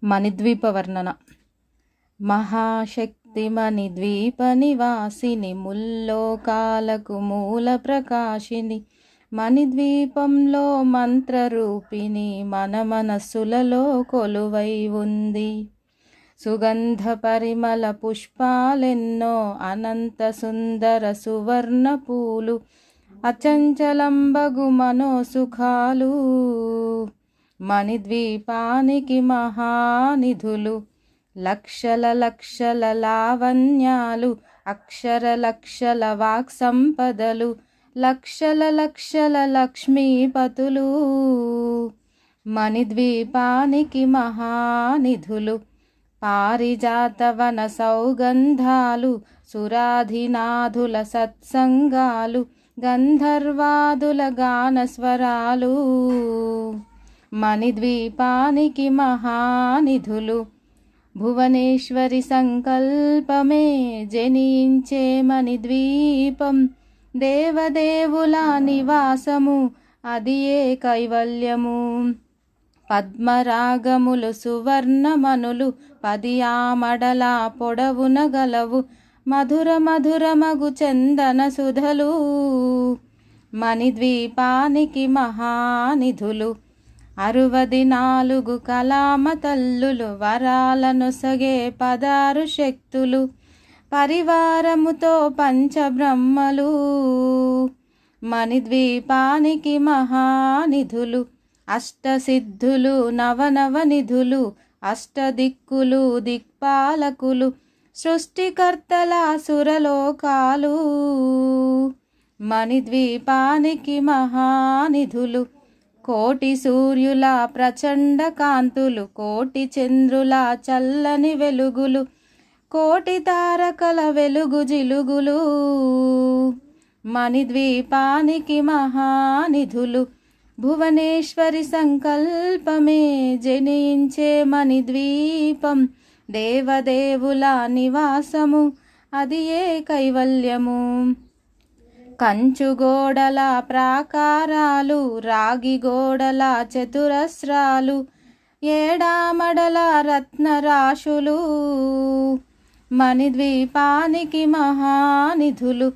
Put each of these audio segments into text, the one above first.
మణిద్వీప వర్ణన. మహాశక్తి మణిద్వీప నివాసిని, ముల్లోకాలకు మూల ప్రకాశిని, మణిద్వీపంలో మంత్రరూపిణి, మన మనస్సులలో కొలువై ఉంది. సుగంధ పరిమళ పుష్పాలెన్నో, అనంత సుందర సువర్ణ పూలు, అచంచలంబగు మనోసుఖాలు, మణిద్వీపానికి మహానిధులు. లక్షల లక్షల లావణ్యాలు, అక్షర లక్షల వాక్ సంపదలు, లక్షల లక్షల లక్ష్మీపతులు, మణిద్వీపానికి మహానిధులు. పారిజాత వన సౌగంధాలు, సురాధినాథుల సత్సంగాలు, గంధర్వాదుల గానస్వరాలు, మణిద్వీపానికి మహానిధులు. భువనేశ్వరి సంకల్పమే జనించే మణిద్వీపం, దేవదేవుల నివాసము, అది ఏ కైవల్యము. పద్మరాగములు సువర్ణమనులు, 10 ఆమడల పొడవున గలవు, మధుర మధురమగు చందన సుధలు, మణిద్వీపానికి మహానిధులు. 64 కలామ తల్లులు, వరాలను సగే 16 శక్తులు, పరివారముతో పంచబ్రహ్మలు, మణిద్వీపానికి మహానిధులు. అష్టసిద్ధులు నవనవనిధులు, అష్టదిక్కులు దిక్పాలకులు, సృష్టికర్తల సురలోకాలు, మణిద్వీపానికి మహానిధులు. కోటి సూర్యుల ప్రచండ కాంతులు, కోటి చంద్రుల చల్లని వెలుగులు, కోటి తారకల వెలుగు జిలుగులు, మణిద్వీపానికి మహానిధులు. భువనేశ్వరి సంకల్పమే జనించే మణిద్వీపం, దేవదేవుల నివాసము, అది ఏ కైవల్యము. కంచుగోడల ప్రాకారాలు, రాగి గోడల చతురస్రాలు, ఏడామడల రత్నరాశులు, మణిద్వీపానికి మహానిధులు.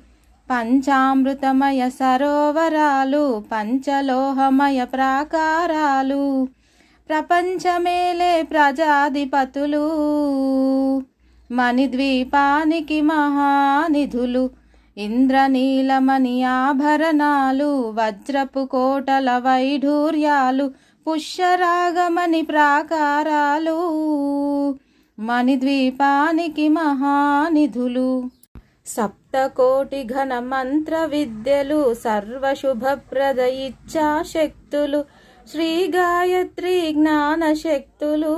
పంచామృతమయ సరోవరాలు, పంచలోహమయ ప్రాకారాలు, ప్రపంచమేలే ప్రజాధిపతులు, మణిద్వీపానికి మహానిధులు. ఇంద్రనీలమణి ఆభరణాలు, వజ్రపు కోటల వైఢూర్యాలు, పుష్యరాగమణి ప్రాకారాలు, మణిద్వీపానికి మహానిధులు. సప్తకోటి ఘన మంత్ర విద్యలు, సర్వశుభప్రద ఇచ్ఛాశక్తులు, శ్రీ గాయత్రి జ్ఞాన శక్తులు,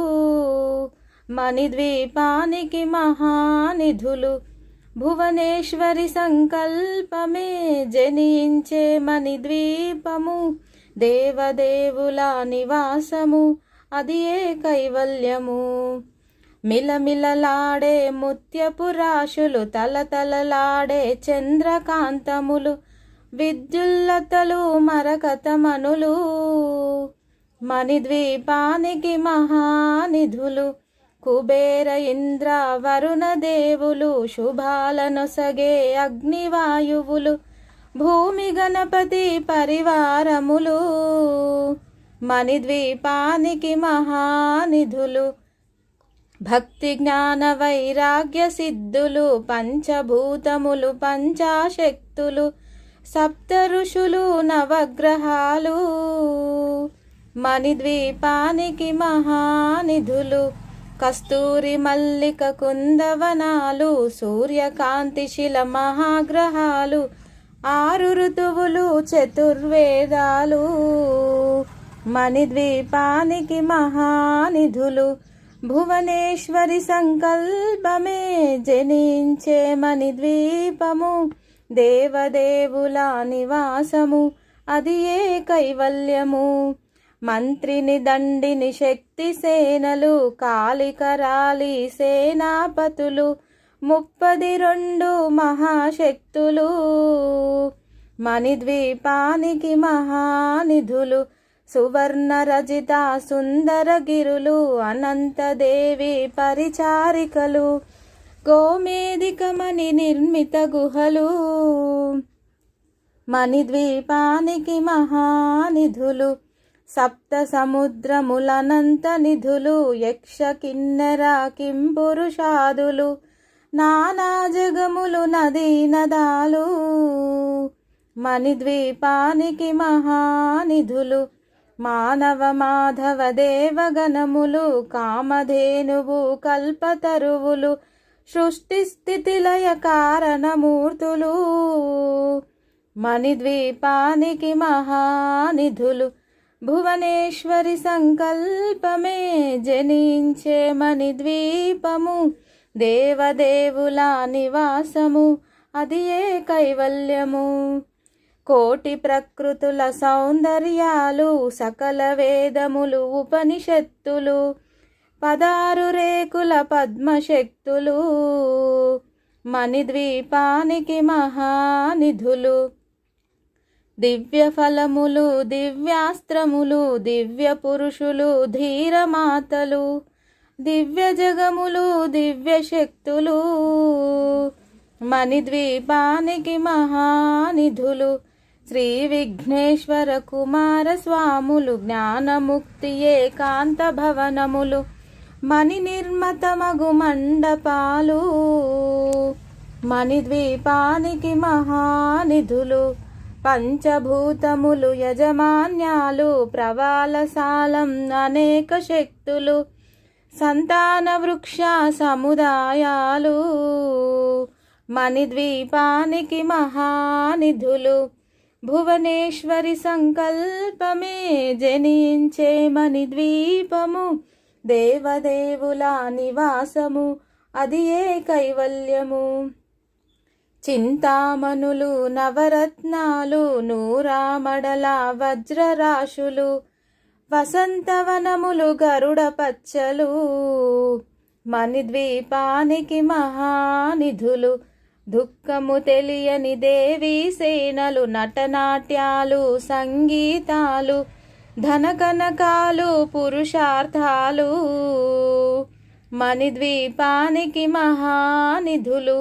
మణిద్వీపానికి మహానిధులు. భువనేశ్వరి సంకల్పమే జనించే మణిద్వీపము, దేవదేవుల నివాసము, అది ఏ కైవల్యము. మిలమిలలాడే ముత్యపు రాశులు, తలతలలాడే చంద్రకాంతములు, విద్యుల్లతలు మరకతమనులు, మణిద్వీపానికి మహానిధులు. కుబేర ఇంద్ర వరుణ దేవులు, శుభాలనొసగే అగ్నివాయువులు, భూమి గణపతి పరివారములు, మణిద్వీపానికి మహానిధులు. భక్తి జ్ఞాన వైరాగ్య సిద్ధులు, పంచభూతములు పంచాశక్తులు, సప్త ఋషులు నవగ్రహాలు, మణిద్వీపానికి మహానిధులు. కస్తూరి మల్లిక కుందవనాలు, సూర్యకాంతి శిల మహాగ్రహాలు, 6 ఋతువులు చతుర్వేదాలు, మణిద్వీపానికి మహానిధులు. భువనేశ్వరి సంకల్పమే జనించే మణిద్వీపము, దేవదేవుల నివాసము, అది ఏ కైవల్యము. మంత్రిని దండిని శక్తి సేనలు, కాళికరాలి సేనాపతులు, 32 మహాశక్తులు, మణిద్వీపానికి మహానిధులు. సువర్ణరజిత సుందరగిరులు అనంతదేవి పరిచారికలు గోమేధికమణి నిర్మిత గుహలు మణిద్వీపానికి మహానిధులు సప్త సముద్రములనంత నిధులు యక్ష కిన్నెర కింపురుషాదులు నానా జగములు నదీ నదాలు మణిద్వీపానికి మహానిధులు మానవ మాధవ దేవగణములు కామధేనువు కల్పతరువులు సృష్టి స్థితి లయ కారణమూర్తులు మణిద్వీపానికి మహానిధులు భువనేశ్వరి సంకల్పమే జనించే మణిద్వీపము దేవదేవుల నివాసము అది ఏ కైవల్యము కోటి ప్రకృతుల సౌందర్యాలు సకల వేదములు ఉపనిషత్తులు 16 రేకుల పద్మశక్తులు మణిద్వీపానికి మహానిధులు దివ్య ఫలములు దివ్యాస్త్రములు దివ్య పురుషులు ధీరమాతలు దివ్య జగములు దివ్య శక్తులు మణిద్వీపానికి మహానిధులు శ్రీ విఘ్నేశ్వర కుమార స్వాములు జ్ఞానముక్తి ఏకాంత భవనములు మణి నిర్మతమగు మండపాలు మణిద్వీపానికి మహానిధులు పంచభూతములు యజమాన్యాలు ప్రవాలసాలం అనేక శక్తులు సంతాన వృక్ష సముదాయాలు మణిద్వీపానికి మహానిధులు భువనేశ్వరి సంకల్పమే జనించే మణిద్వీపము దేవదేవుల నివాసము అది ఏ కైవల్యము చింతామణులు నవరత్నాలు నూరామడల వజ్రరాశులు వసంతవనములు గరుడ పచ్చలు మణిద్వీపానికి మహానిధులు దుఃఖము తెలియని దేవీ సేనలు నటనాట్యాలు సంగీతాలు ధనకనకాలు పురుషార్థాలు మణిద్వీపానికి మహానిధులు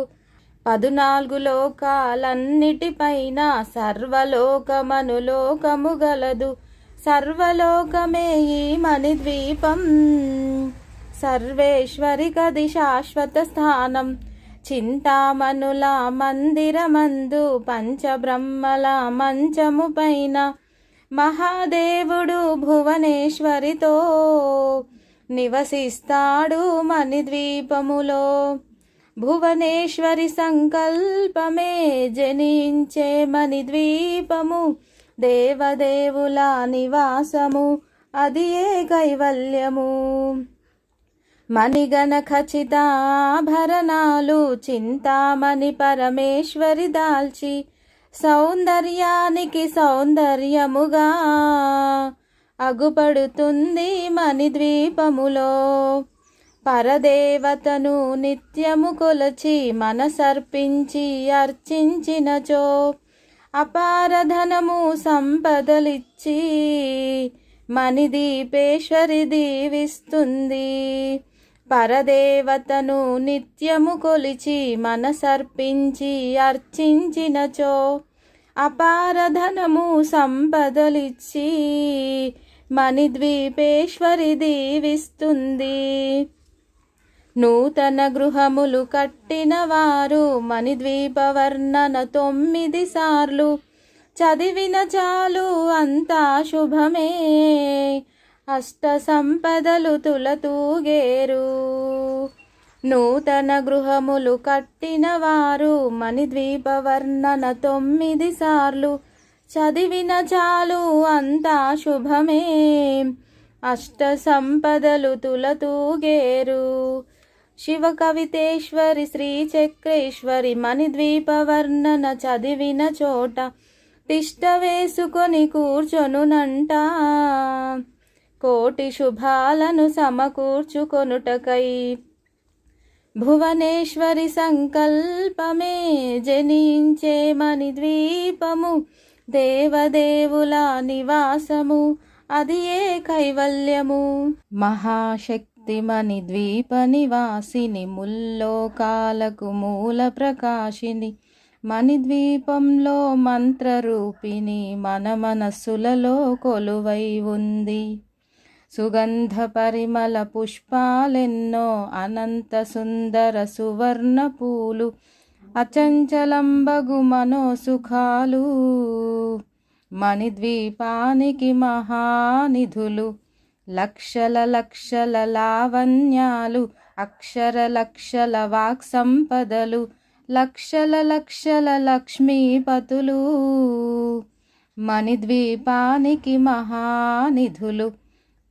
14 లోకాలన్నిటిపైన సర్వలోకమనులోకము గలదు సర్వలోకమే ఈ మణిద్వీపం సర్వేశ్వరికది శాశ్వత స్థానం చింతామణుల మందిరమందు పంచబ్రహ్మల మంచము పైన మహాదేవుడు భువనేశ్వరితో నివసిస్తాడు మణిద్వీపములో భువనేశ్వరి సంకల్పమే జనించే మణిద్వీపము దేవదేవుల నివాసము అది ఏ కైవల్యము మణిగణ ఖచ్చితాభరణాలు చింతామణి పరమేశ్వరి దాల్చి సౌందర్యానికి సౌందర్యముగా అగుపడుతుంది మణిద్వీపములో పరదేవతను నిత్యము కొలచి మనసర్పించి అర్చించినచో అపారధనము సంపదలిచ్చి మణిదీపేశ్వరి దీవిస్తుంది పరదేవతను నిత్యము కొలిచి మనసర్పించి అర్చించినచో అపారధనము సంపదలిచ్చి మణిద్వీపేశ్వరి దీవిస్తుంది నూతన గృహములు కట్టిన వారు మణిద్వీప వర్ణన 9 సార్లు చదివిన చాలు అంతా శుభమే అష్ట సంపదలు తులతూగేరు నూతన గృహములు కట్టిన వారు మణిద్వీప వర్ణన 9 సార్లు చదివిన చాలు అంతా శుభమే అష్ట సంపదలు తులతూగేరు శివ కవితేశ్వరి శ్రీ చక్రేశ్వరి మణిద్వీప వర్ణన చదివిన చోట తిష్ట వేసుకొని కూర్చొనునంట కోటి శుభాలను సమకూర్చుకొనుటకై భువనేశ్వరి సంకల్పమే జనించే మణిద్వీపము దేవదేవుల నివాసము అది ఏ కైవల్యము. మహాశక్తి మణిద్వీప నివాసిని, ముల్లోకాలకు మూల ప్రకాశిని, మణిద్వీపంలో మంత్రరూపిణి, మన మనస్సులలో కొలువై ఉంది. సుగంధ పరిమళ పుష్పాలెన్నో, అనంత సుందర సువర్ణ పూలు, అచంచలంబగు మనోసుఖాలు, మణిద్వీపానికి మహానిధులు. లక్షల లక్షల లావణ్యాలు, అక్షర లక్షల వాక్ సంపదలు, లక్షల లక్షల లక్ష్మీపతులు, మణిద్వీపానికి మహానిధులు.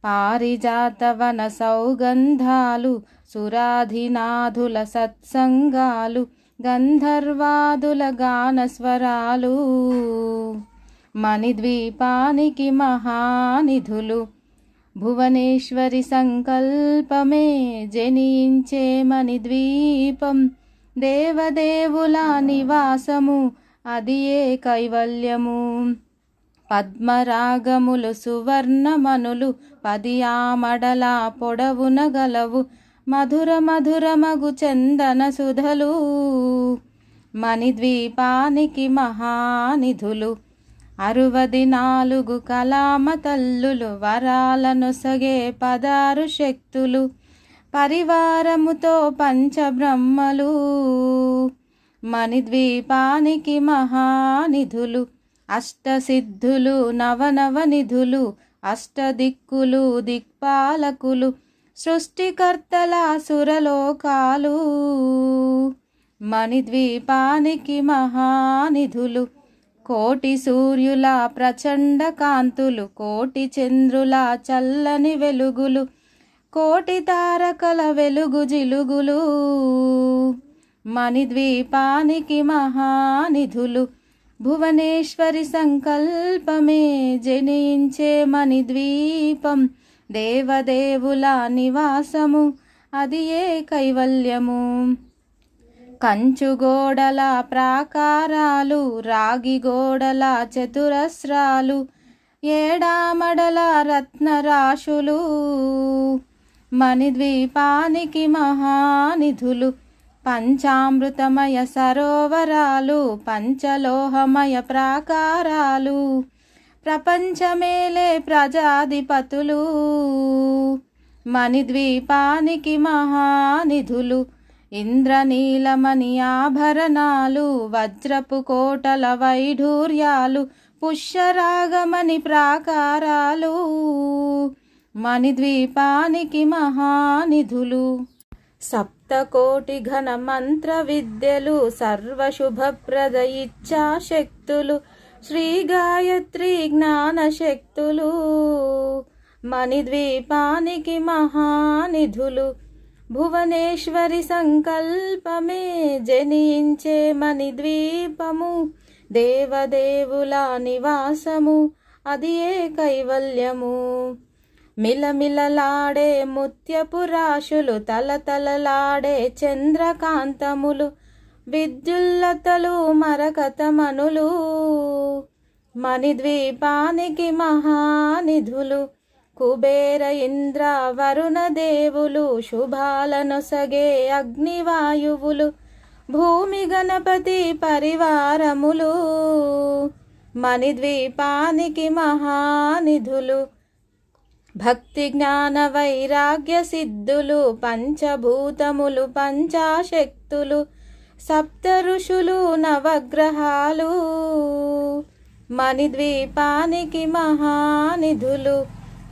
పారిజాతవన సౌగంధాలు, సురాధినాథుల సత్సంగాలు, గంధర్వాదుల గానస్వరాలు, మణిద్వీపానికి మహానిధులు. భువనేశ్వరి సంకల్పమే జనించే మణిద్వీపం, దేవదేవుల నివాసము, అది ఏ కైవల్యము. పద్మరాగములు సువర్ణమనులు, 10 ఆమడల పొడవున గలవు, మధుర మధురమగు చందన సుధలు, మణిద్వీపానికి మహానిధులు. 64 కలామ తల్లులు, వరాలనొసగే 16 శక్తులు, పరివారముతో పంచబ్రహ్మలు, మణిద్వీపానికి మహానిధులు. అష్టసిద్ధులు నవనవ నిధులు, అష్టదిక్కులు దిక్పాలకులు, సృష్టికర్తల సురలోకాలు, మణిద్వీపానికి మహానిధులు. కోటి సూర్యుల ప్రచండ కాంతులు, కోటి చంద్రుల చల్లని వెలుగులు, కోటి తారకల వెలుగు జిలుగులు, మణిద్వీపానికి మహానిధులు. భువనేశ్వరి సంకల్పమే జనించే మణిద్వీపం, దేవదేవుల నివాసము, అది ఏ కైవల్యము. కంచు గోడల ప్రాకారాలు, రాగి గోడల చతురస్రాలు, ఏడామడల రత్నరాశులు, మణిద్వీపానికి మహానిధులు. పంచామృతమయ సరోవరాలు, పంచలోహమయ ప్రాకారాలు, ప్రపంచమేలే ప్రజాధిపతులు, మణిద్వీపానికి మహానిధులు. ఇంద్రనీలమణి ఆభరణాలు, వజ్రపు కోటల వైఢూర్యాలు, పుష్యరాగమణి ప్రాకారాలు, మణిద్వీపానికి మహానిధులు. సప్తకోటి ఘన మంత్ర విద్యలు, సర్వశుభప్రద ఇచ్ఛాశక్తులు, శ్రీ గాయత్రి జ్ఞాన శక్తులు, మణిద్వీపానికి మహానిధులు. భువనేశ్వరి సంకల్పమే జనించే మణిద్వీపము, దేవదేవుల నివాసము, అది ఏ కైవల్యము. మిలమిలలాడే ముత్యపు రాశులు, తలతలలాడే చంద్రకాంతములు, విద్యుల్లతలు మరకతమనులు, మణిద్వీపానికి మహానిధులు. కుబేర ఇంద్ర వరుణ దేవులు, శుభాలనొసగే అగ్నివాయువులు, భూమి గణపతి పరివారములు, మణిద్వీపానికి మహానిధులు. భక్తి జ్ఞాన వైరాగ్య సిద్ధులు, పంచభూతములు పంచాశక్తులు, సప్త ఋషులు నవగ్రహాలు, మణిద్వీపానికి మహానిధులు.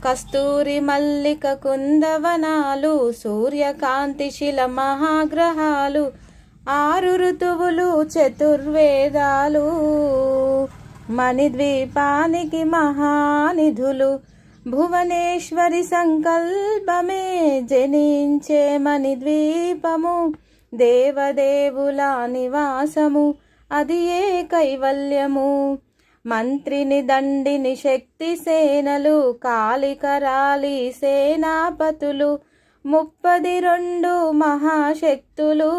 కస్తూరి మల్లిక కుందవనాలు, సూర్యకాంతి శిల మహాగ్రహాలు, 6 ఋతువులు చతుర్వేదాలు, మణిద్వీపానికి మహానిధులు. భువనేశ్వరి సంకల్పమే జనించే మణిద్వీపము, దేవదేవుల నివాసము, అది ఏ కైవల్యము. మంత్రిని దండిని శక్తి సేనలు, కాళికరాలి సేనాపతులు, 32 మహాశక్తులు,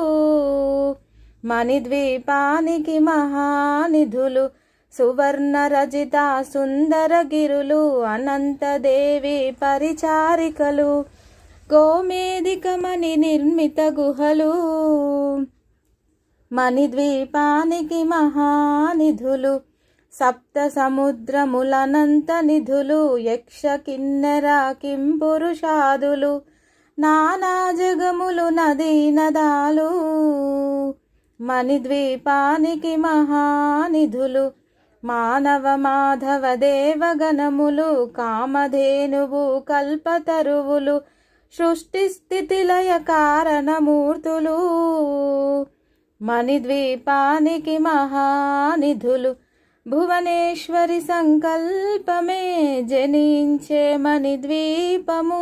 మణిద్వీపానికి మహానిధులు. సువర్ణరజిత సుందరగిరులు అనంతదేవి పరిచారికలు గోమేధికమణి నిర్మిత గుహలు మణిద్వీపానికి మహానిధులు సప్త సముద్రములనంత నిధులు యక్ష కిన్నెర కింపురుషాదులు నానా జగములు నదీ నదాలు మణిద్వీపానికి మహానిధులు మానవ మాధవ దేవగణములు కామధేనువు కల్పతరువులు సృష్టి స్థితి లయ కారణమూర్తులు మణిద్వీపానికి మహానిధులు భువనేశ్వరి సంకల్పమే జనించే మణిద్వీపము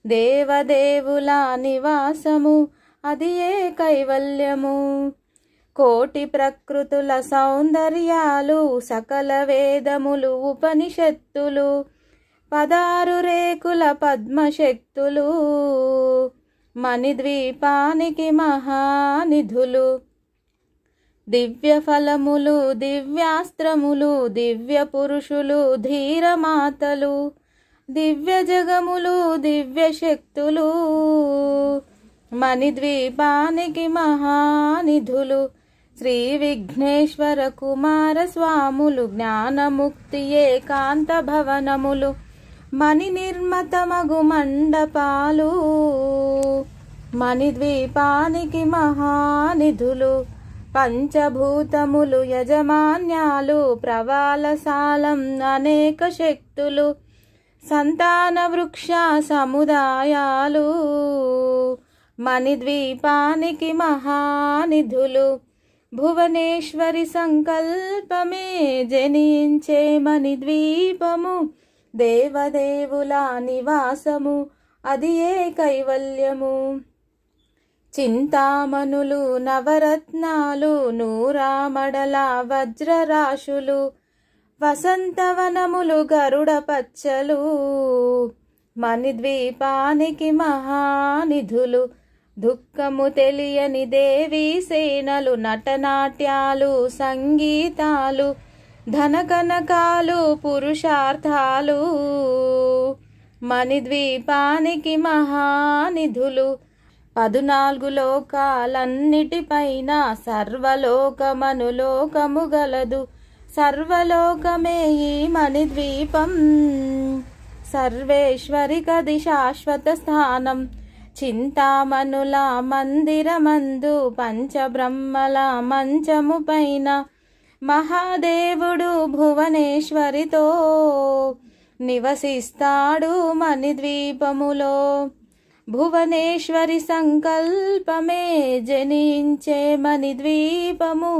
దేవదేవుల నివాసము అది ఏ కైవల్యము కోటి ప్రకృతుల సౌందర్యాలు సకల వేదములు ఉపనిషత్తులు 16 రేకుల పద్మశక్తులు మణిద్వీపానికి మహానిధులు దివ్య ఫలములు దివ్యాస్త్రములు దివ్య పురుషులు ధీరమాతలు దివ్య జగములు దివ్య శక్తులు మణిద్వీపానికి మహానిధులు శ్రీ విఘ్నేశ్వర కుమార స్వాములు జ్ఞానముక్తి ఏకాంత భవనములు మణి నిర్మతమగు మండపాలు మణిద్వీపానికి మహానిధులు పంచభూతములు యజమాన్యాలు ప్రవాలసాలం అనేక శక్తులు సంతాన వృక్ష సముదాయాలు మణిద్వీపానికి మహానిధులు భువనేశ్వరి సంకల్పమే జనించే మణిద్వీపము దేవదేవుల నివాసము అది ఏ కైవల్యము చింతామణులు నవరత్నాలు నూరామడల వజ్రరాశులు వసంతవనములు గరుడ పచ్చలు మణిద్వీపానికి మహానిధులు దుఃఖము తెలియని దేవీ సేనలు నటనాట్యాలు సంగీతాలు ధనకనకాలు పురుషార్థాలు మణిద్వీపానికి మహానిధులు 14 లోకాలన్నిటిపైన సర్వలోకమనులోకము గలదు సర్వలోకమే ఈ మణిద్వీపం సర్వేశ్వరికది శాశ్వత స్థానం చింతామణుల మందిరమందు పంచబ్రహ్మల మంచము పైన మహాదేవుడు భువనేశ్వరితో నివసిస్తాడు మణిద్వీపములో భువనేశ్వరి సంకల్పమే జనించే మణిద్వీపము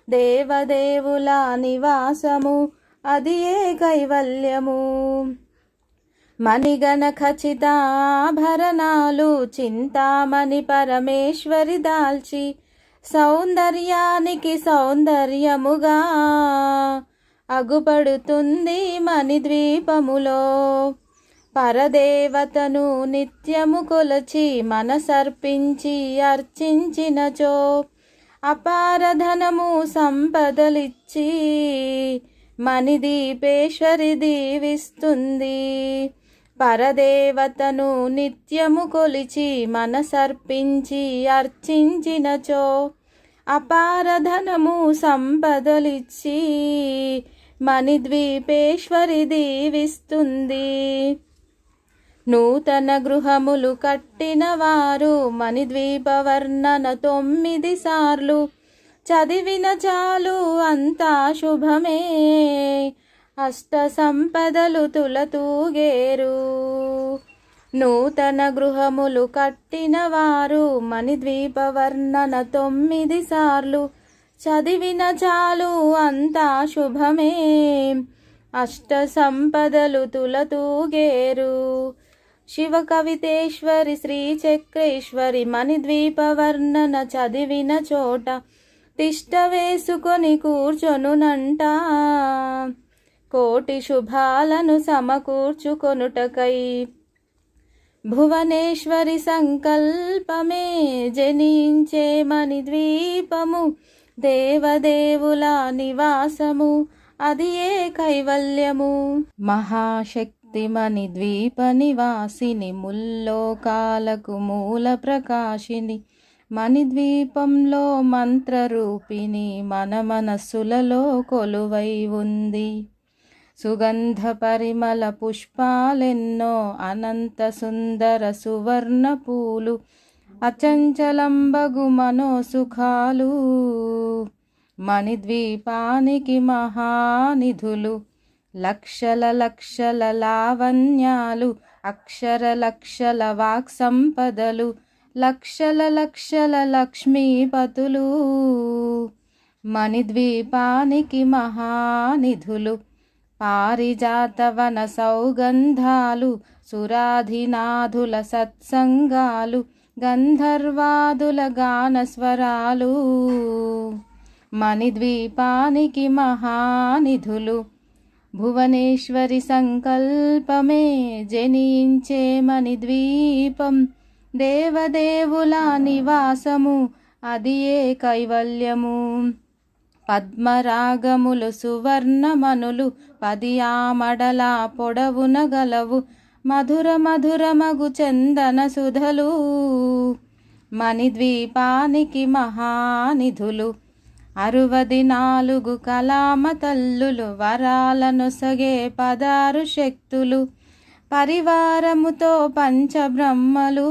దేవదేవుల నివాసము అది ఏ కైవల్యము మణిగణ ఖచిత ఆభరణాలు చింతామణి పరమేశ్వరి దాల్చి సౌందర్యానికి సౌందర్యముగా అగుపడుతుంది మణిద్వీపములో పరదేవతను నిత్యము కొలచి మనసర్పించి అర్చించినచో అపారధనము సంపదలిచ్చి మణిదీపేశ్వరి దీవిస్తుంది పరదేవతను నిత్యము కొలిచి మనసర్పించి అర్చించినచో అపారధనము సంపదలిచ్చి మణిద్వీపేశ్వరి దీవిస్తుంది నూతన గృహములు కట్టిన వారు మణిద్వీప వర్ణన 9 సార్లు చదివిన చాలు అంతా శుభమే అష్ట సంపదలు తులతూగేరు నూతన గృహములు కట్టిన వారు మణిద్వీప వర్ణన 9 సార్లు చదివిన చాలు అంతా శుభమే అష్ట సంపదలు తులతూగేరు శివ కవితేశ్వరి శ్రీచక్రేశ్వరి మణిద్వీప వర్ణన చదివిన చోట తిష్ట వేసుకొని కూర్చొనునంట కోటి శుభాలను సమకూర్చుకొనుటకై భువనేశ్వరి సంకల్పమే జనించే మణిద్వీపము దేవదేవుల నివాసము అది ఏ కైవల్యము. మహాశక్తి మణిద్వీప నివాసిని, ముల్లోకాలకు మూల ప్రకాశిని, మణిద్వీపంలో మంత్రరూపిణి, మన మనస్సులలో కొలువై ఉంది. సుగంధ పరిమళ పుష్పాలెన్నో, అనంత సుందర సువర్ణ పూలు, అచంచలంబగు మనోసుఖాలు, మణిద్వీపానికి మహానిధులు. లక్షల లక్షల లావణ్యాలు, అక్షర లక్షల వాక్ సంపదలు, లక్షల లక్షల లక్ష్మీపతులు, మణిద్వీపానికి మహానిధులు. పారిజాతవన సౌగంధాలు, సురాధినాథుల సత్సంగాలు, గంధర్వాదుల గానస్వరాలు, మణిద్వీపానికి మహానిధులు. భువనేశ్వరి సంకల్పమే జనించే మణిద్వీపం, దేవదేవుల నివాసము, అది ఏ కైవల్యము. పద్మరాగములు సువర్ణమనులు, 10 ఆమడల పొడవున గలవు, మధుర మధురమగు చందన సుధలు, మణిద్వీపానికి మహానిధులు. 64 కలామ తల్లులు, వరాలను సగే 16 శక్తులు, పరివారముతో పంచబ్రహ్మలు,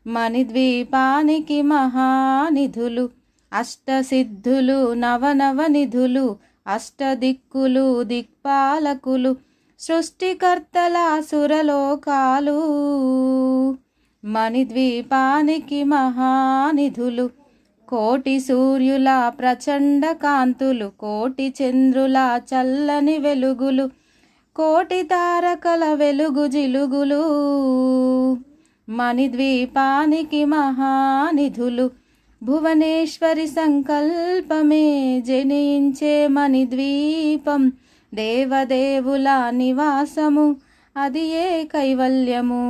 మణిద్వీపానికి మహానిధులు. అష్టసిద్ధులు నవనవనిధులు, అష్టదిక్కులు దిక్పాలకులు, సృష్టికర్తల సురలోకాలు, మణిద్వీపానికి మహానిధులు. కోటి సూర్యుల ప్రచండ కాంతులు, కోటి చంద్రుల చల్లని వెలుగులు, కోటి తారకల వెలుగు జిలుగులు, మణిద్వీపానికి మహానిధులు. భువనేశ్వరి సంకల్పమే జనించే మణిద్వీపం, దేవదేవుల నివాసము, అది ఏ కైవల్యము.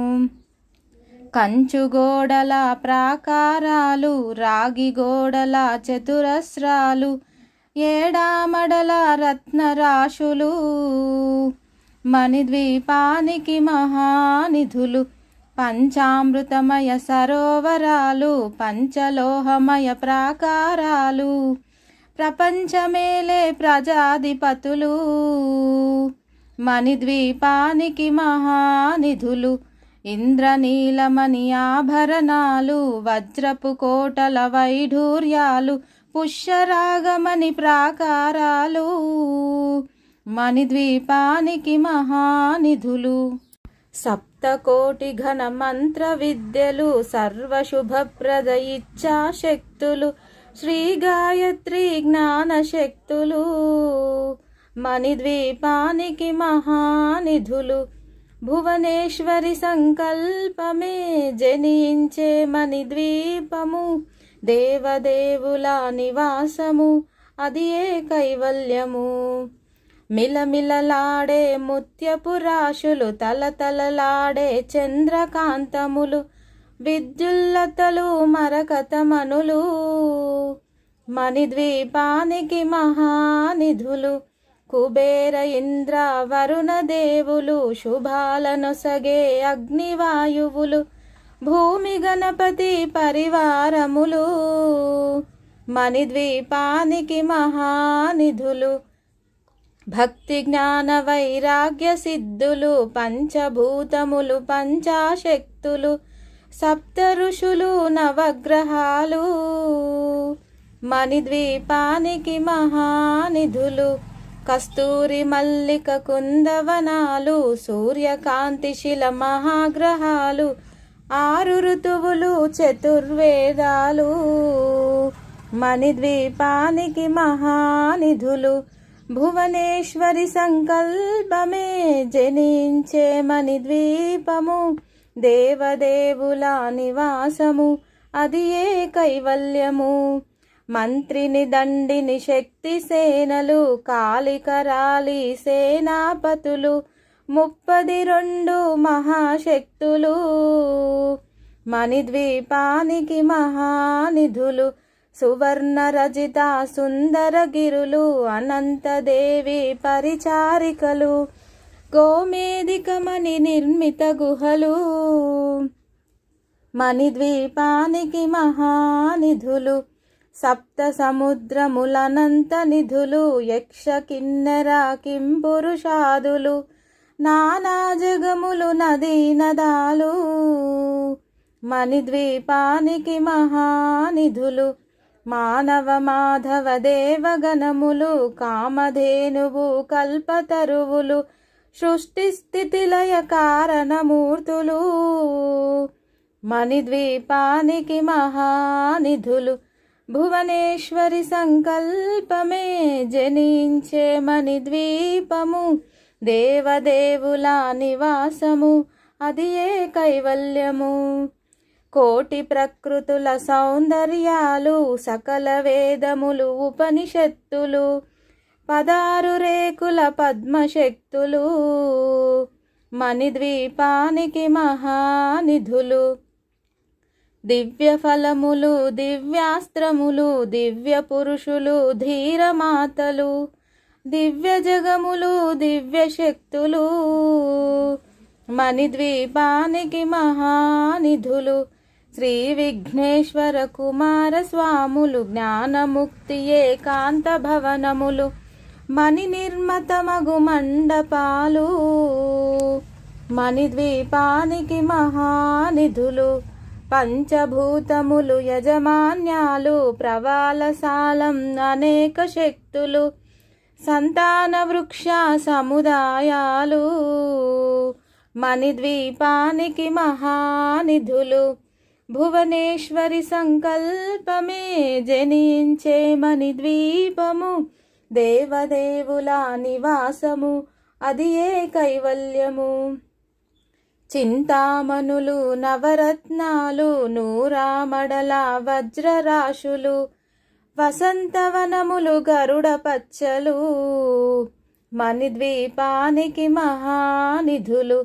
కంచుగోడల ప్రాకారాలు, రాగి గోడల చతురస్రాలు, ఏడామడల రత్నరాశులు, మణిద్వీపానికి మహానిధులు. పంచామృతమయ సరోవరాలు, పంచలోహమయ ప్రాకారాలు, ప్రపంచమేలే ప్రజాధిపతులు, మణిద్వీపానికి మహానిధులు. ఇంద్రనీలమణి ఆభరణాలు, వజ్రపు కోటల వైఢూర్యాలు, పుష్యరాగమణి ప్రాకారాలు, మణిద్వీపానికి మహానిధులు. సప్తకోటి ఘన మంత్ర విద్యలు, సర్వశుభప్రద ఇచ్ఛాశక్తులు, శ్రీ గాయత్రి జ్ఞాన శక్తులు, మణిద్వీపానికి మహానిధులు. భువనేశ్వరి సంకల్పమే జనించే మణిద్వీపము, దేవదేవుల నివాసము, అది ఏ కైవల్యము. మిలమిలలాడే ముత్యపు రాశులు, తలతలలాడే చంద్రకాంతములు, విద్యుల్లతలు మరకతమనులు, మణిద్వీపానికి మహానిధులు. కుబేర ఇంద్ర వరుణ దేవులు, శుభాలనొసగే అగ్నివాయువులు, భూమి గణపతి పరివారములు, మణిద్వీపానికి మహానిధులు. భక్తి జ్ఞాన వైరాగ్య సిద్ధులు, పంచభూతములు పంచాశక్తులు, సప్త ఋషులు నవగ్రహాలు, మణిద్వీపానికి మహానిధులు. కస్తూరి మల్లిక కుందవనాలు, సూర్యకాంతి శిల మహాగ్రహాలు, 6 ఋతువులు చతుర్వేదాలు, మణిద్వీపానికి మహానిధులు. భువనేశ్వరి సంకల్పమే జనించే మణిద్వీపము, దేవదేవుల నివాసము, అది ఏ కైవల్యము. మంత్రిని దండిని శక్తి సేనలు, కాళికరాలి సేనాపతులు, 32 మహాశక్తులు, మణిద్వీపానికి మహానిధులు. సువర్ణరజిత సుందరగిరులు అనంతదేవి పరిచారికలు గోమేధికమణి నిర్మిత గుహలు మణిద్వీపానికి మహానిధులు సప్త సముద్రములనంత నిధులు యక్ష కిన్నెర కింపురుషాదులు నానా జగములు నదీ నదాలు మణిద్వీపానికి మహానిధులు మానవ మాధవ దేవగణములు కామధేనువు కల్పతరువులు సృష్టి స్థితి లయ కారణమూర్తులు మణిద్వీపానికి మహానిధులు భువనేశ్వరి సంకల్పమే జనించే మణిద్వీపము దేవదేవుల నివాసము అది ఏ కైవల్యము కోటి ప్రకృతుల సౌందర్యాలు సకల వేదములు ఉపనిషత్తులు 16 రేకుల పద్మశక్తులు మణిద్వీపానికి మహానిధులు దివ్య ఫలములు దివ్యాస్త్రములు దివ్య పురుషులు ధీరమాతలు దివ్య జగములు దివ్య శక్తులు మణిద్వీపానికి మహానిధులు శ్రీ విఘ్నేశ్వర కుమార స్వాములు జ్ఞానముక్తి ఏకాంత భవనములు మణి నిర్మతమగు మండపాలు మణిద్వీపానికి మహానిధులు పంచభూతములు యజమాన్యాలు ప్రవాలసాలం అనేక శక్తులు సంతాన వృక్ష సముదాయాలు మణిద్వీపానికి మహానిధులు భువనేశ్వరి సంకల్పమే జనించే మణిద్వీపము దేవదేవుల నివాసము అది ఏ కైవల్యము చింతామణులు నవరత్నాలు నూరామడల వజ్రరాశులు వసంతవనములు గరుడ పచ్చలు మణిద్వీపానికి మహానిధులు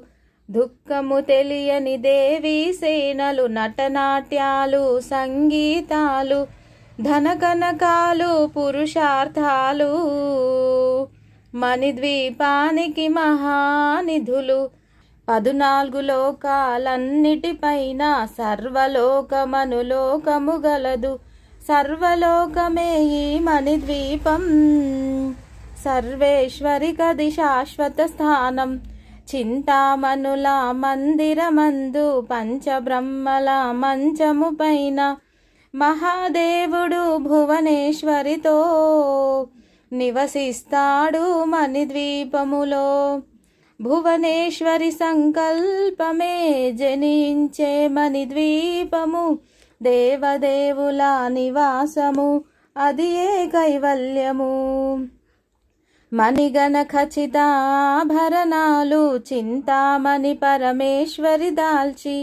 దుఃఖము తెలియని దేవీ సేనలు నటనాట్యాలు సంగీతాలు ధనకనకాలు పురుషార్థాలు మణిద్వీపానికి మహానిధులు 14 లోకాలన్నిటిపైన సర్వలోకమనులోకము గలదు సర్వలోకమే ఈ మణిద్వీపం సర్వేశ్వరికది శాశ్వత స్థానం చింతామణుల మందిరమందు పంచబ్రహ్మల మంచము పైన మహాదేవుడు భువనేశ్వరితో నివసిస్తాడు మణిద్వీపములో భువనేశ్వరి సంకల్పమే జనించే మణిద్వీపము దేవదేవుల నివాసము అది ఏ కైవల్యము మణిగణ ఖచిత ఆభరణాలు చింతామణి పరమేశ్వరి దాల్చి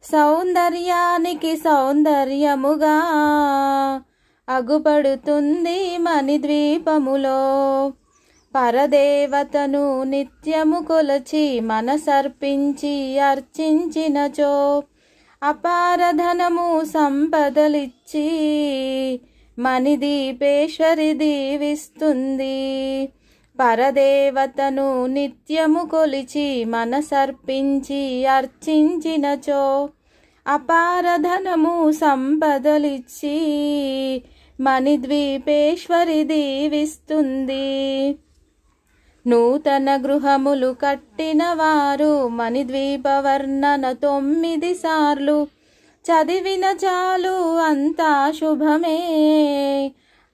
సౌందర్యానికి సౌందర్యముగా అగుపడుతుంది మణిద్వీపములో పరదేవతను నిత్యము కొలచి మనసర్పించి అర్చించినచో అపారధనము సంపదలిచ్చి మణిదీపేశ్వరి దీవిస్తుంది పరదేవతను నిత్యము కొలిచి మనసర్పించి అర్చించినచో అపారధనము సంపదలిచ్చి మణిద్వీపేశ్వరి దీవిస్తుంది నూతన గృహములు కట్టిన వారు మణిద్వీప వర్ణన 9 సార్లు చదివిన చాలు అంతా శుభమే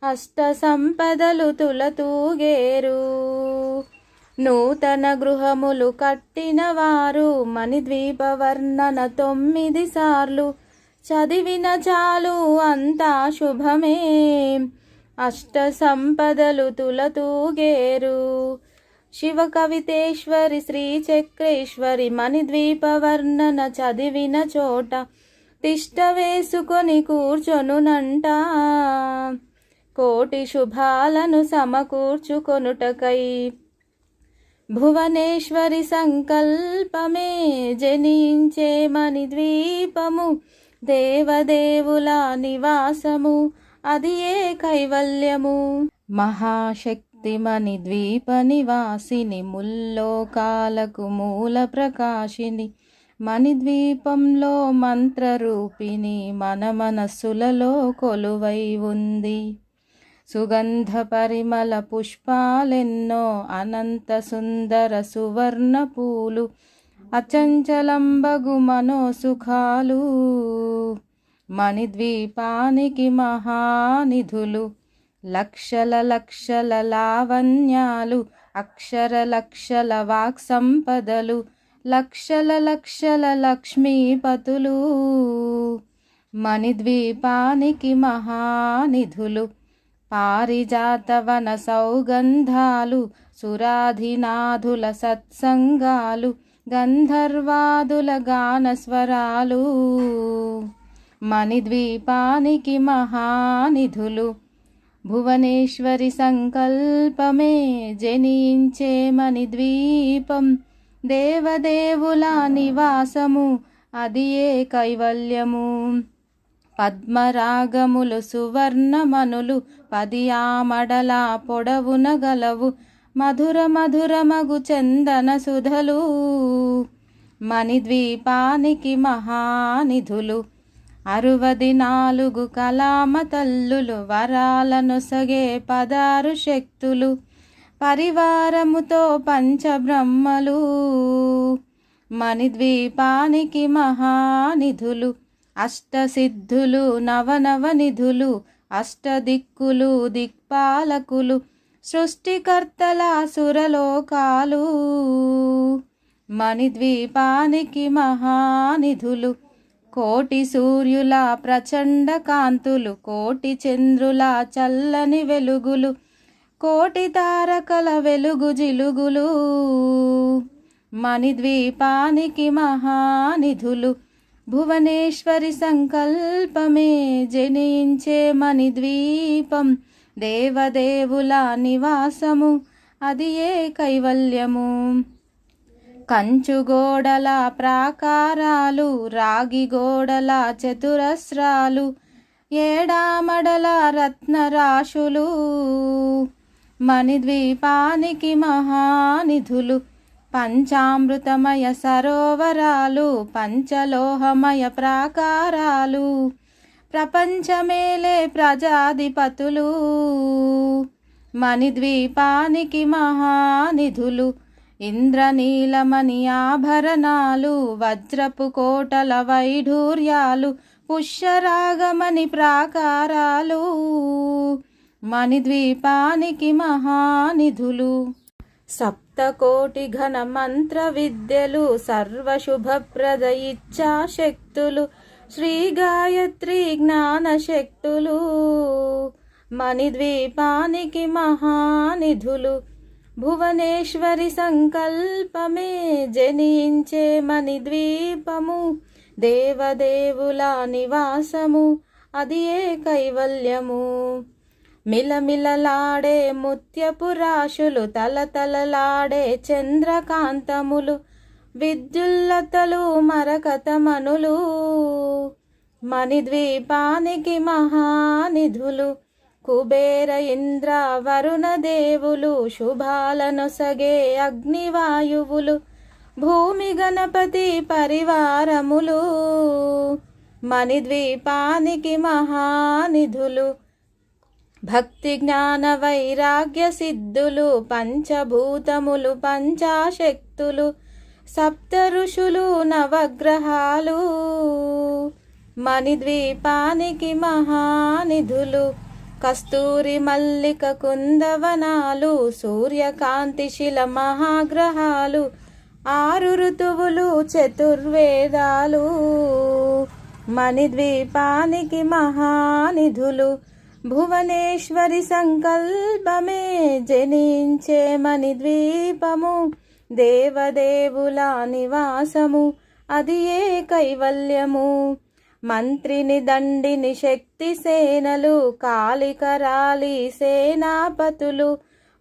అష్ట సంపదలు తులతూగేరు నూతన గృహములు కట్టిన వారు మణిద్వీప వర్ణన 9 సార్లు చదివిన చాలు అంతా శుభమే అష్ట సంపదలు తులతూగేరు శివ కవితేశ్వరి శ్రీచక్రేశ్వరి మణిద్వీప వర్ణన చదివిన చోట తిష్ట వేసుకొని కూర్చొనునంట కోటి శుభాలను సమకూర్చుకొనుటకై భువనేశ్వరి సంకల్పమే జనించే మణిద్వీపము దేవదేవుల నివాసము అది ఏ కైవల్యము. మహాశక్తి మణిద్వీప నివాసిని, ముల్లోకాలకు మూల ప్రకాశిని, మణిద్వీపంలో మంత్రరూపిణి, మన మనస్సులలో కొలువై ఉంది. సుగంధ పరిమళ పుష్పాలెన్నో, అనంత సుందర సువర్ణ పూలు, అచంచలంబగు మనోసుఖాలు, మణిద్వీపానికి మహానిధులు. లక్షల లక్షల లావణ్యాలు, అక్షర లక్షల వాక్ సంపదలు, లక్షల లక్షల లక్ష్మీపతులు, మణిద్వీపానికి మహానిధులు. పారిజాతవన సౌగంధాలు, సురాధినాథుల సత్సంగాలు, గంధర్వాదుల గానస్వరాలు, మణిద్వీపానికి మహానిధులు. భువనేశ్వరి సంకల్పమే జనించే మణిద్వీపం, దేవదేవుల నివాసము, అది ఏ కైవల్యము. పద్మరాగములు సువర్ణమనులు, 10 ఆమడల పొడవున గలవు, మధుర మధురమగు చందన సుధలు, మణిద్వీపానికి మహానిధులు. 64 కలామ తల్లులు, వరాలనొసగే 16 శక్తులు, పరివారముతో పంచబ్రహ్మలు, మణిద్వీపానికి మహానిధులు. అష్టసిద్ధులు నవనవనిధులు, అష్టదిక్కులు దిక్పాలకులు, సృష్టికర్తల సురలోకాలు, మణిద్వీపానికి మహానిధులు. కోటి సూర్యుల ప్రచండ కాంతులు, కోటి చంద్రుల చల్లని వెలుగులు, కోటి తారకల వెలుగు జిలుగులు, మణిద్వీపానికి మహానిధులు. భువనేశ్వరి సంకల్పమే జనించే మణిద్వీపం, దేవదేవుల నివాసము, అది ఏ కైవల్యము. కంచుగోడల ప్రాకారాలు, రాగి గోడల చతురస్రాలు, ఏడామడల రత్నరాశులు, మణిద్వీపానికి మహానిధులు. పంచామృతమయ సరోవరాలు, పంచలోహమయ ప్రాకారాలు, ప్రపంచమేలే ప్రజాధిపతులు, మణిద్వీపానికి మహానిధులు. ఇంద్రనీలమణి ఆభరణాలు, వజ్రపు కోటల వైఢూర్యాలు, పుష్యరాగమణి ప్రాకారాలు, మణిద్వీపానికి మహానిధులు. సప్తకోటి ఘన మంత్ర విద్యలు, సర్వశుభప్రద ఇచ్ఛాశక్తులు, శ్రీ గాయత్రి జ్ఞాన శక్తులు, మణిద్వీపానికి మహానిధులు. భువనేశ్వరి సంకల్పమే జనించే మణిద్వీపము, దేవదేవుల నివాసము, అది ఏ కైవల్యము. మిలమిలలాడే ముత్యపు రాశులు, తలతలలాడే చంద్రకాంతములు, విద్యుల్లతలు మరకతమనులు, మణిద్వీపానికి మహానిధులు. కుబేర ఇంద్ర వరుణ దేవులు, శుభాలనొసగే అగ్నివాయువులు, భూమి గణపతి పరివారములు, మణిద్వీపానికి మహానిధులు. భక్తి జ్ఞాన వైరాగ్య సిద్ధులు, పంచభూతములు పంచాశక్తులు, సప్త ఋషులు నవగ్రహాలు, మణిద్వీపానికి మహానిధులు. కస్తూరి మల్లిక కుందవనాలు, సూర్యకాంతి శిల మహాగ్రహాలు, 6 ఋతువులు చతుర్వేదాలు, మణిద్వీపానికి మహానిధులు. భువనేశ్వరి సంకల్పమే జనించే మణిద్వీపము, దేవదేవుల నివాసము, అది ఏ కైవల్యము. మంత్రిని దండిని శక్తి సేనలు, కాళికరాలి సేనాపతులు,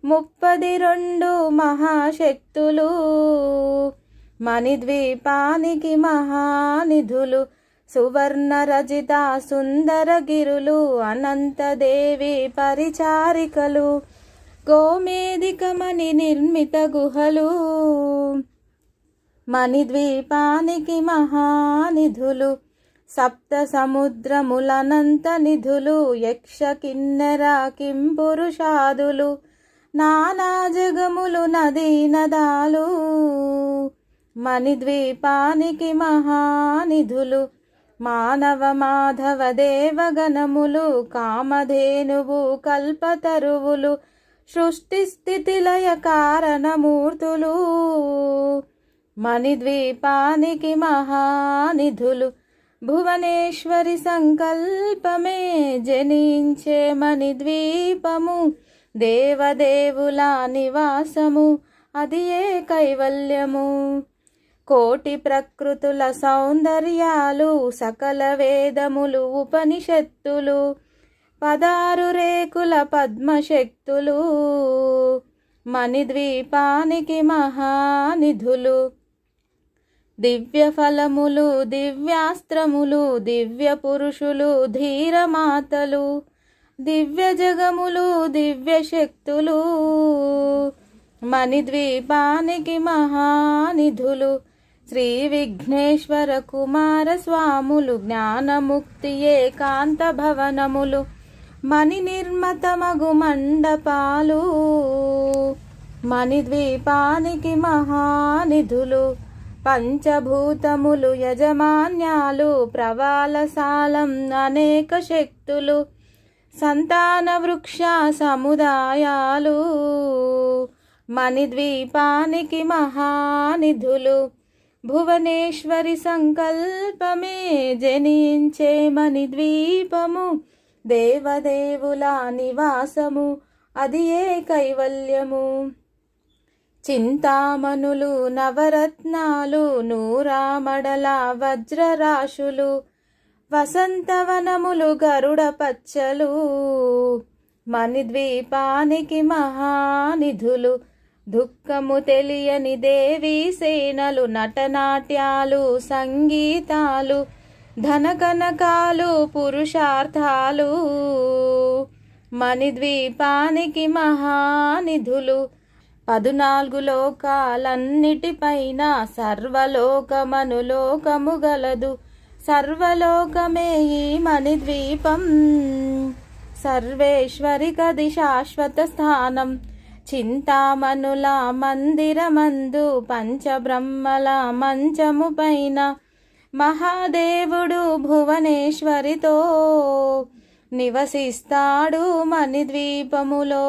32 మహాశక్తులు, మణిద్వీపానికి మహానిధులు. సువర్ణరజిత సుందరగిరులు అనంతదేవి పరిచారికలు గోమేధికమణి నిర్మిత గుహలు మణిద్వీపానికి మహానిధులు సప్త సముద్రములనంత నిధులు యక్ష కిన్నెర కింపురుషాదులు నానా జగములు నదీ నదాలు మణిద్వీపానికి మహానిధులు మానవ మాధవ దేవగణములు కామధేనువు కల్పతరువులు సృష్టి స్థితి లయ కారణమూర్తులు మణిద్వీపానికి మహానిధులు భువనేశ్వరి సంకల్పమే జనించే మణిద్వీపము దేవదేవుల నివాసము అది ఏ కైవల్యము కోటి ప్రకృతుల సౌందర్యాలు సకల వేదములు ఉపనిషత్తులు 16 రేకుల పద్మశక్తులు మణిద్వీపానికి మహానిధులు దివ్య ఫలములు దివ్యాస్త్రములు దివ్య పురుషులు ధీరమాతలు దివ్య జగములు దివ్య శక్తులు మణిద్వీపానికి మహానిధులు శ్రీ విఘ్నేశ్వర కుమార స్వాములు జ్ఞానముక్తి ఏకాంత భవనములు మణి నిర్మతమగు మండపాలు మణిద్వీపానికి మహానిధులు పంచభూతములు యజమాన్యాలు ప్రవాలసాలం అనేక శక్తులు సంతాన వృక్ష సముదాయాలు మణిద్వీపానికి మహానిధులు భువనేశ్వరి సంకల్పమే జనించే మణిద్వీపము దేవదేవుల నివాసము అది ఏ కైవల్యము చింతామణులు నవరత్నాలు నూరామడల వజ్రరాశులు వసంతవనములు గరుడ పచ్చలు మణిద్వీపానికి మహానిధులు దుఃఖము తెలియని దేవీ సేనలు నటనాట్యాలు సంగీతాలు ధనకనకాలు పురుషార్థాలు మణిద్వీపానికి మహానిధులు 14 లోకాలన్నిటిపైన సర్వలోకమనులోకము గలదు సర్వలోకమే ఈ మణిద్వీపం సర్వేశ్వరికది శాశ్వత స్థానం చింతామణుల మందిరమందు పంచబ్రహ్మల మంచము పైన మహాదేవుడు భువనేశ్వరితో నివసిస్తాడు మణిద్వీపములో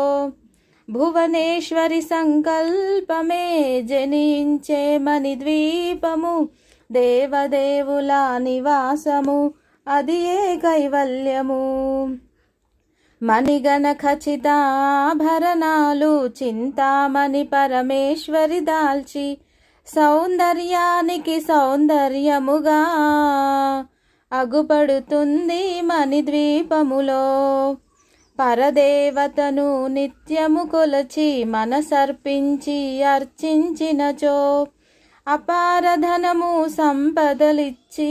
భువనేశ్వరి సంకల్పమే జనించే మణిద్వీపము దేవదేవుల నివాసము అది ఏ కైవల్యము మణిగణ ఖచిత ఆభరణాలు చింతామణి పరమేశ్వరి దాల్చి సౌందర్యానికి సౌందర్యముగా అగుపడుతుంది మణిద్వీపములో పరదేవతను నిత్యము కొలచి మనసర్పించి అర్చించినచో అపారధనము సంపదలిచ్చి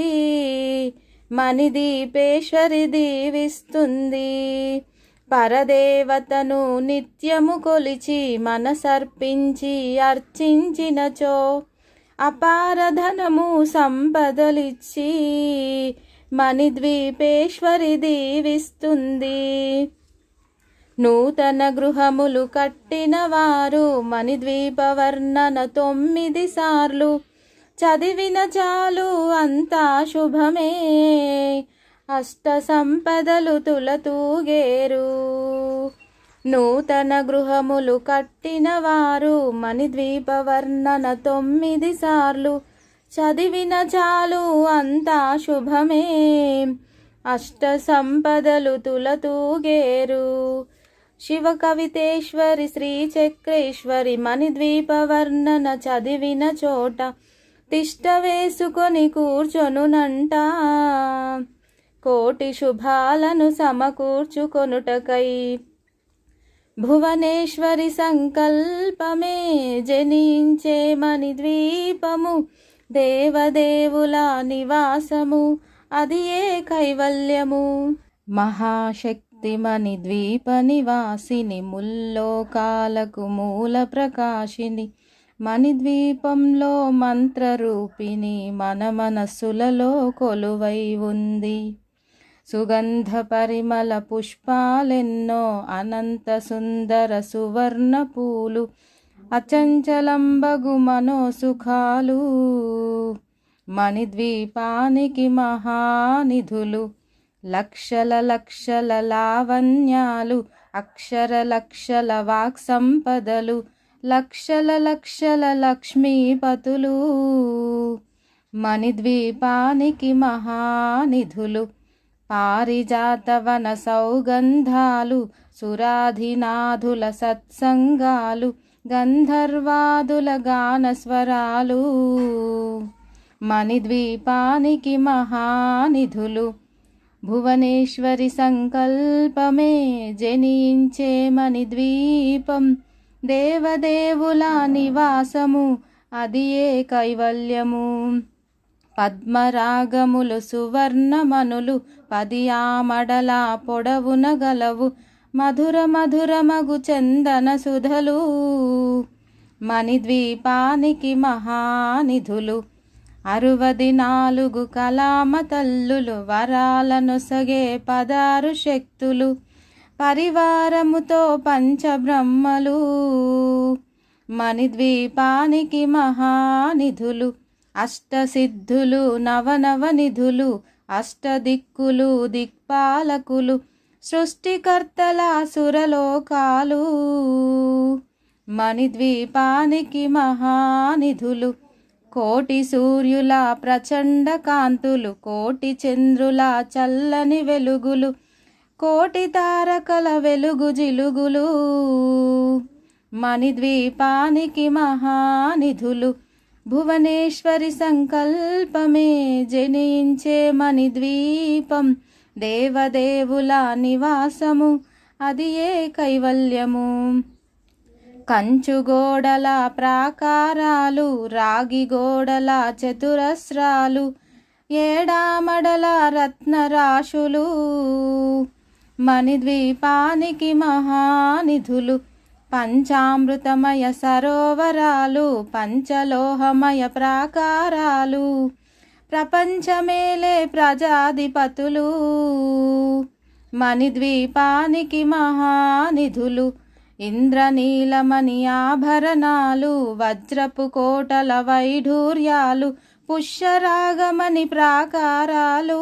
మణిదీపేశ్వరి దీవిస్తుంది పరదేవతను నిత్యము కొలిచి మనసర్పించి అర్చించినచో అపారధనము సంపదలిచ్చి మణిద్వీపేశ్వరి దీవిస్తుంది నూతన గృహములు కట్టిన వారు మణిద్వీప వర్ణన 9 సార్లు చదివిన చాలు అంతా శుభమే అష్ట సంపదలు తులతూగేరు నూతన గృహములు కట్టిన వారు మణిద్వీప వర్ణన 9 సార్లు చదివిన చాలు అంతా శుభమే అష్ట సంపదలు తులతూగేరు శివ కవితేశ్వరి శ్రీచక్రేశ్వరి మణిద్వీప వర్ణన చదివిన చోట తిష్ట వేసుకొని కూర్చొనునంట కోటి శుభాలను సమకూర్చుకొనుటకై భువనేశ్వరి సంకల్పమే జనించే మణిద్వీపము దేవదేవుల నివాసము అది ఏ కైవల్యము. మహాశక్తి మణిద్వీప నివాసిని, ముల్లోకాలకు మూల ప్రకాశిని, మణిద్వీపంలో మంత్రరూపిణి, మన మనస్సులలో కొలువై ఉంది. సుగంధ పరిమళ పుష్పాలెన్నో, అనంత సుందర సువర్ణ పూలు, అచంచలంబగు మనోసుఖాలు, మణిద్వీపానికి మహానిధులు. లక్షల లక్షల లావణ్యాలు, అక్షర లక్షల వాక్ సంపదలు, లక్షల లక్షల లక్ష్మీపతులు, మణిద్వీపానికి మహానిధులు. పారిజాతవన సౌగంధాలు, సురాధినాథుల సత్సంగాలు, గంధర్వాదుల గానస్వరాలు, మణిద్వీపానికి మహానిధులు. భువనేశ్వరి సంకల్పమే జనించే మణిద్వీపం, దేవదేవుల నివాసము, అది ఏ కైవల్యము. పద్మరాగములు సువర్ణమనులు, 10 ఆమడల పొడవున గలవు, మధుర మధురమగు చందన సుధలు, మణిద్వీపానికి మహానిధులు. 64 కలామ తల్లులు, వరాలను సగే 16 శక్తులు, పరివారముతో పంచబ్రహ్మలు, మణిద్వీపానికి మహానిధులు. అష్టసిద్ధులు, నవనవనిధులు, అష్టదిక్కులు, దిక్పాలకులు, సృష్టికర్తల సురలోకాలు, మణిద్వీపానికి మహానిధులు. కోటి సూర్యుల ప్రచండ కాంతులు, కోటి చంద్రుల చల్లని వెలుగులు, కోటి తారకల వెలుగు జిలుగులు, మణిద్వీపానికి మహానిధులు. భువనేశ్వరి సంకల్పమే జనించే మణిద్వీపం, దేవదేవుల నివాసము, అది ఏ కైవల్యము. కంచు గోడల ప్రాకారాలు, రాగి గోడల చతురస్రాలు, ఏడామడల రత్నరాశులు, మణిద్వీపానికి మహానిధులు. పంచామృతమయ సరోవరాలు, పంచలోహమయ ప్రాకారాలు, ప్రపంచమేలే ప్రజాధిపతులు, మణిద్వీపానికి మహానిధులు. ఇంద్రనీలమణి ఆభరణాలు, వజ్రపు కోటల వైఢూర్యాలు, పుష్యరాగమణి ప్రాకారాలు,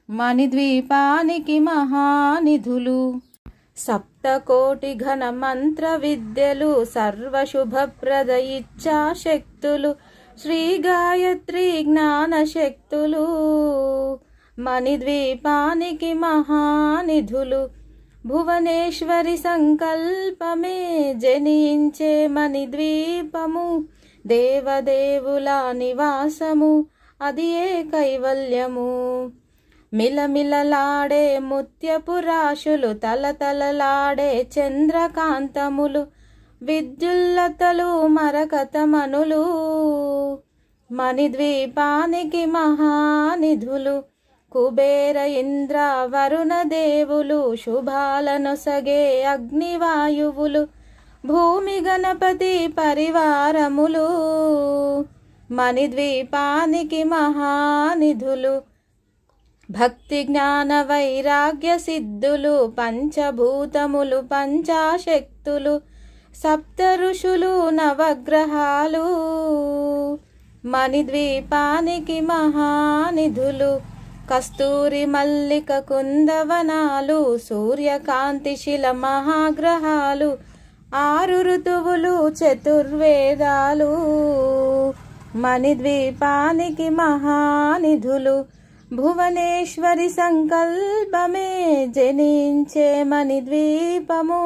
మణిద్వీపానికి మహానిధులు. సప్తకోటి ఘన మంత్ర విద్యలు, సర్వశుభప్రద ఇచ్ఛాశక్తులు, శ్రీ గాయత్రి జ్ఞాన శక్తులు, మణిద్వీపానికి మహానిధులు. భువనేశ్వరి సంకల్పమే జనించే మణిద్వీపము, దేవదేవుల నివాసము, అది ఏ కైవల్యము. మిలమిలలాడే ముత్యపు రాశులు, తలతలలాడే చంద్రకాంతములు, విద్యుల్లతలు మరకతమనులు, మణిద్వీపానికి మహానిధులు. కుబేర ఇంద్ర వరుణ దేవులు, శుభాలను సగే అగ్నివాయువులు, భూమి గణపతి పరివారములు, మణిద్వీపానికి మహానిధులు. భక్తి జ్ఞాన వైరాగ్య సిద్ధులు, పంచభూతములు పంచాశక్తులు, సప్త ఋషులు నవగ్రహాలు, మణిద్వీపానికి మహానిధులు. కస్తూరి మల్లిక కుందవనాలు, సూర్యకాంతి శిల మహాగ్రహాలు, 6 ఋతువులు చతుర్వేదాలు, మణిద్వీపానికి మహానిధులు. భువనేశ్వరి సంకల్పమే జనించే మణిద్వీపము,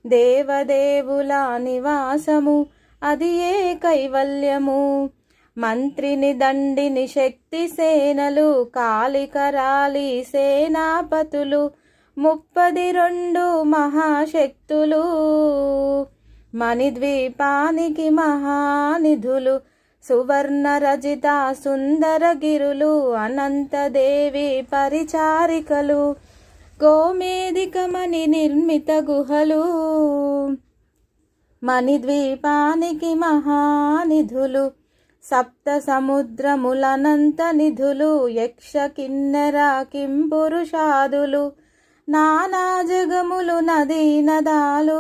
దేవదేవుల నివాసము, అది ఏ కైవల్యము. మంత్రిని దండిని శక్తి సేనలు, కాళికరాలి సేనాపతులు, 32 మహాశక్తులు, మణిద్వీపానికి మహానిధులు. సువర్ణరజిత సుందరగిరులు అనంతదేవి పరిచారికలు గోమేధికమణి నిర్మిత గుహలు మణిద్వీపానికి మహానిధులు సప్త సముద్రములనంత నిధులు యక్ష కిన్నెర కింపురుషాదులు నానా జగములు నదీ నదాలు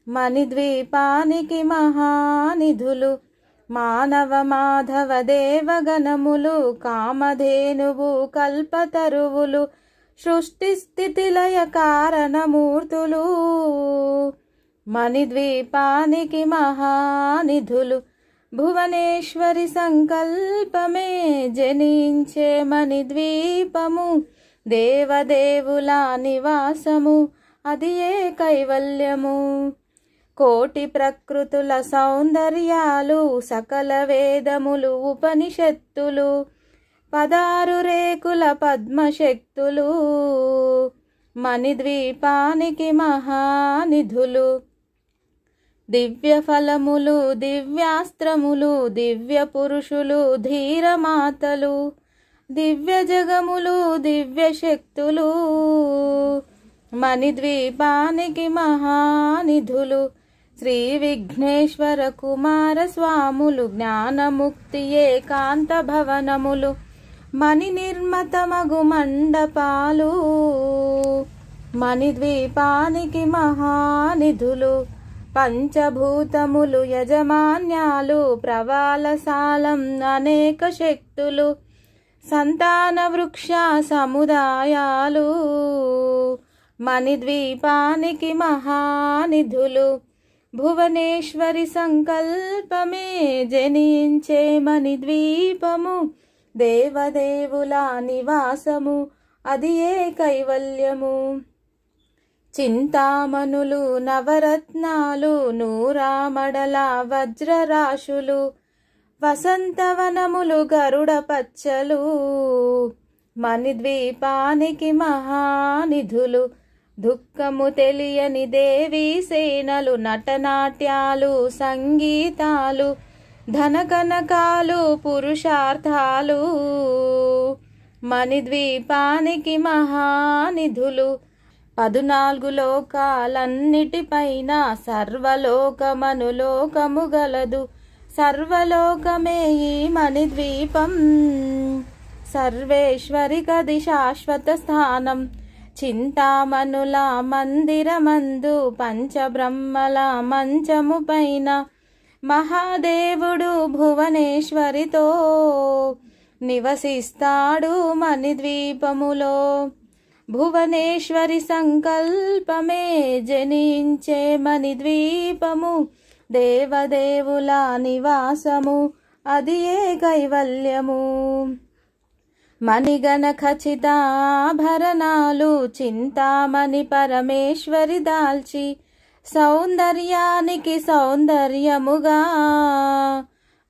మణిద్వీపానికి మహానిధులు మానవ మాధవ దేవగణములు కామధేనువు కల్పతరువులు సృష్టి స్థితి లయ కారణమూర్తులు మణిద్వీపానికి మహానిధులు భువనేశ్వరి సంకల్పమే జనించే మణిద్వీపము దేవదేవుల నివాసము అది ఏ కైవల్యము కోటి ప్రకృతుల సౌందర్యాలు సకల వేదములు ఉపనిషత్తులు 16 రేకుల పద్మశక్తులు మణిద్వీపానికి మహానిధులు దివ్య ఫలములు దివ్యాస్త్రములు దివ్య పురుషులు ధీరమాతలు దివ్య జగములు దివ్య శక్తులు మణిద్వీపానికి మహానిధులు శ్రీ విఘ్నేశ్వర కుమార స్వాములు జ్ఞానముక్తి ఏకాంత భవనములు మణి నిర్మతమగు మండపాలు మణిద్వీపానికి మహానిధులు పంచభూతములు యజమాన్యాలు ప్రవాలసాలం అనేక శక్తులు సంతాన వృక్ష సముదాయాలు మణిద్వీపానికి మహానిధులు భువనేశ్వరి సంకల్పమే జనించే మణిద్వీపము దేవదేవుల నివాసము అది ఏ కైవల్యము చింతామణులు నవరత్నాలు నూరామడల వజ్రరాశులు వసంతవనములు గరుడ పచ్చలు మణిద్వీపానికి మహానిధులు దుఃఖము తెలియని దేవీ సేనలు నటనాట్యాలు సంగీతాలు ధనకనకాలు పురుషార్థాలు మణిద్వీపానికి మహానిధులు 14 లోకాలన్నిటిపైన సర్వలోకమనులోకము గలదు సర్వలోకమే ఈ మణిద్వీపం సర్వేశ్వరికది శాశ్వత స్థానం చింతామణుల మందిరమందు పంచబ్రహ్మల మంచము పైన మహాదేవుడు భువనేశ్వరితో నివసిస్తాడు మణిద్వీపములో భువనేశ్వరి సంకల్పమే జనించే మణిద్వీపము దేవదేవుల నివాసము అది ఏ కైవల్యము మణిగణ ఖచిత ఆభరణాలు చింతామణి పరమేశ్వరి దాల్చి సౌందర్యానికి సౌందర్యముగా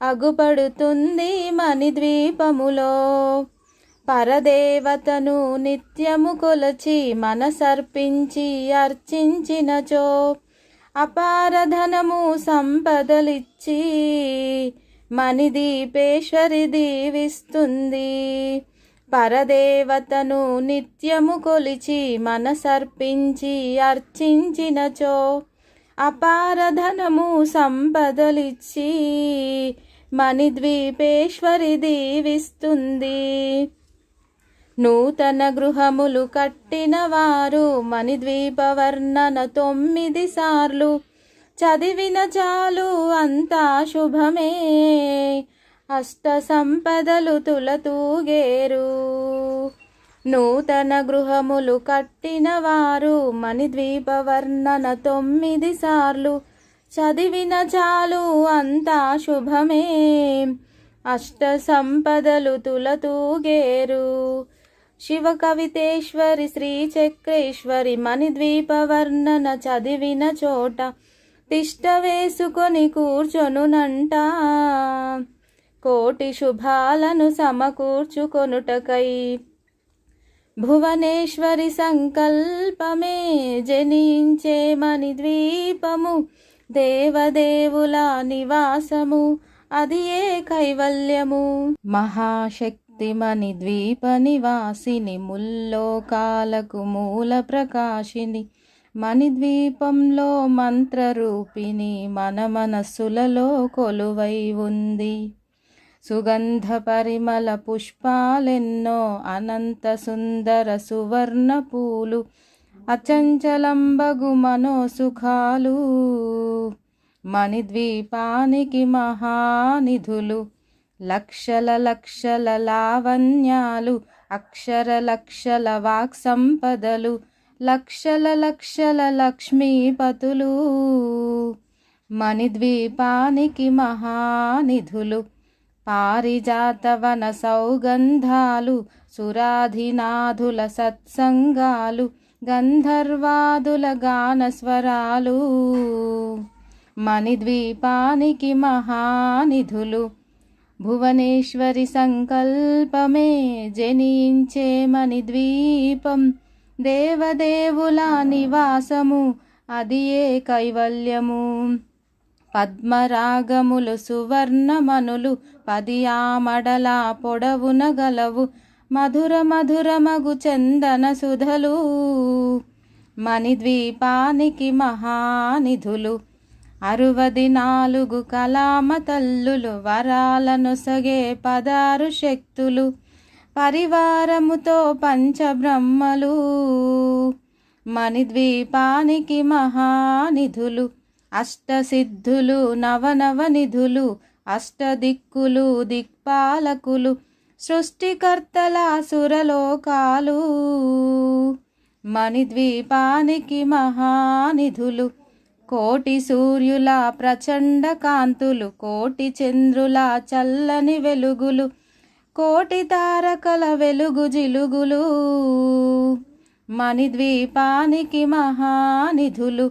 అగుపడుతుంది మణిద్వీపములో పరదేవతను నిత్యము కొలచి మనసర్పించి అర్చించినచో అపారధనము సంపదలిచ్చి మణిదీపేశ్వరి దీవిస్తుంది పరదేవతను నిత్యము కొలిచి మనసర్పించి అర్చించినచో అపారధనము సంపదలిచ్చి మణిద్వీపేశ్వరి దీవిస్తుంది నూతన గృహములు కట్టిన వారు మణిద్వీప వర్ణన 9 సార్లు చదివిన చాలు అంతా శుభమే అష్ట సంపదలు తులతూగేరు నూతన గృహములు కట్టిన వారు మణిద్వీప వర్ణన 9 సార్లు చదివిన చాలు అంతా శుభమే అష్ట సంపదలు తులతూగేరు శివ కవితేశ్వరి శ్రీచక్రేశ్వరి మణిద్వీప వర్ణన చదివిన చోట తిష్ట వేసుకొని కూర్చొనునంట కోటి శుభాలను సమకూర్చుకొనుటకై భువనేశ్వరి సంకల్పమే జనించే మణిద్వీపము దేవదేవుల నివాసము అది ఏ కైవల్యము. మహాశక్తి మణిద్వీప నివాసిని, ముల్లోకాలకు మూల ప్రకాశిని, మణిద్వీపంలో మంత్రరూపిణి, మన మనస్సులలో కొలువై ఉంది. సుగంధ పరిమళ పుష్పాలెన్నో, అనంత సుందర సువర్ణ పూలు, అచంచలంబగు మనోసుఖాలు, మణిద్వీపానికి మహానిధులు. లక్షల లక్షల లావణ్యాలు, అక్షర లక్షల వాక్ సంపదలు, లక్షల లక్షల లక్ష్మీపతులు, మణిద్వీపానికి మహానిధులు. పారిజాతవన సౌగంధాలు, సురాధినాథుల సత్సంగాలు, గంధర్వాదుల గానస్వరాలు, మణిద్వీపానికి మహానిధులు. భువనేశ్వరి సంకల్పమే జనించే మణిద్వీపం, దేవదేవుల నివాసము, అది ఏ కైవల్యము. పద్మరాగములు సువర్ణమనులు, 10 ఆమడల పొడవున గలవు, మధుర మధురమగు చందన సుధలు, మణిద్వీపానికి మహానిధులు. 64 కలామ తల్లులు, వరాలనొసగే 16 శక్తులు, పరివారముతో పంచబ్రహ్మలు, మణిద్వీపానికి మహానిధులు. అష్టసిద్ధులు, నవనవనిధులు, అష్టదిక్కులు, దిక్పాలకులు, సృష్టికర్తల సురలోకాలు, మణిద్వీపానికి మహానిధులు. కోటి సూర్యుల ప్రచండ కాంతులు, కోటి చంద్రుల చల్లని వెలుగులు, కోటి తారకల వెలుగు జిలుగులు, మణిద్వీపానికి మహానిధులు.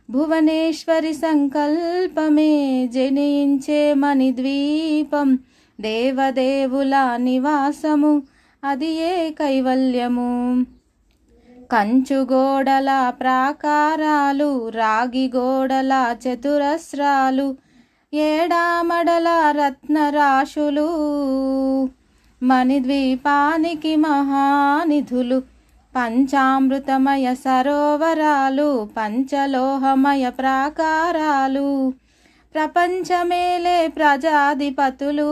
భువనేశ్వరి సంకల్పమే జనించే మణిద్వీపం, దేవదేవుల నివాసము, అది ఏ కైవల్యము. కంచు గోడల ప్రాకారాలు, రాగి గోడల చతురస్రాలు, ఏడామడల రత్నరాశులు, మణిద్వీపానికి మహానిధులు. పంచామృతమయ సరోవరాలు, పంచలోహమయ ప్రాకారాలు, ప్రపంచమేలే ప్రజాధిపతులు,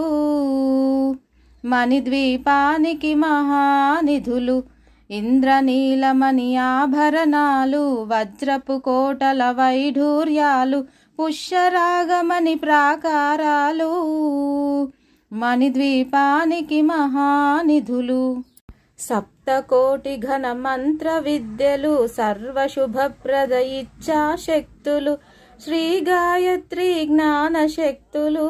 మణిద్వీపానికి మహానిధులు. ఇంద్రనీలమణి ఆభరణాలు, వజ్రపు కోటల వైఢూర్యాలు, పుష్యరాగమణి ప్రాకారాలు, మణిద్వీపానికి మహానిధులు. సప్తకోటి ఘన మంత్ర విద్యలు, సర్వశుభప్రద ఇచ్ఛాశక్తులు, శ్రీ గాయత్రి జ్ఞాన శక్తులు,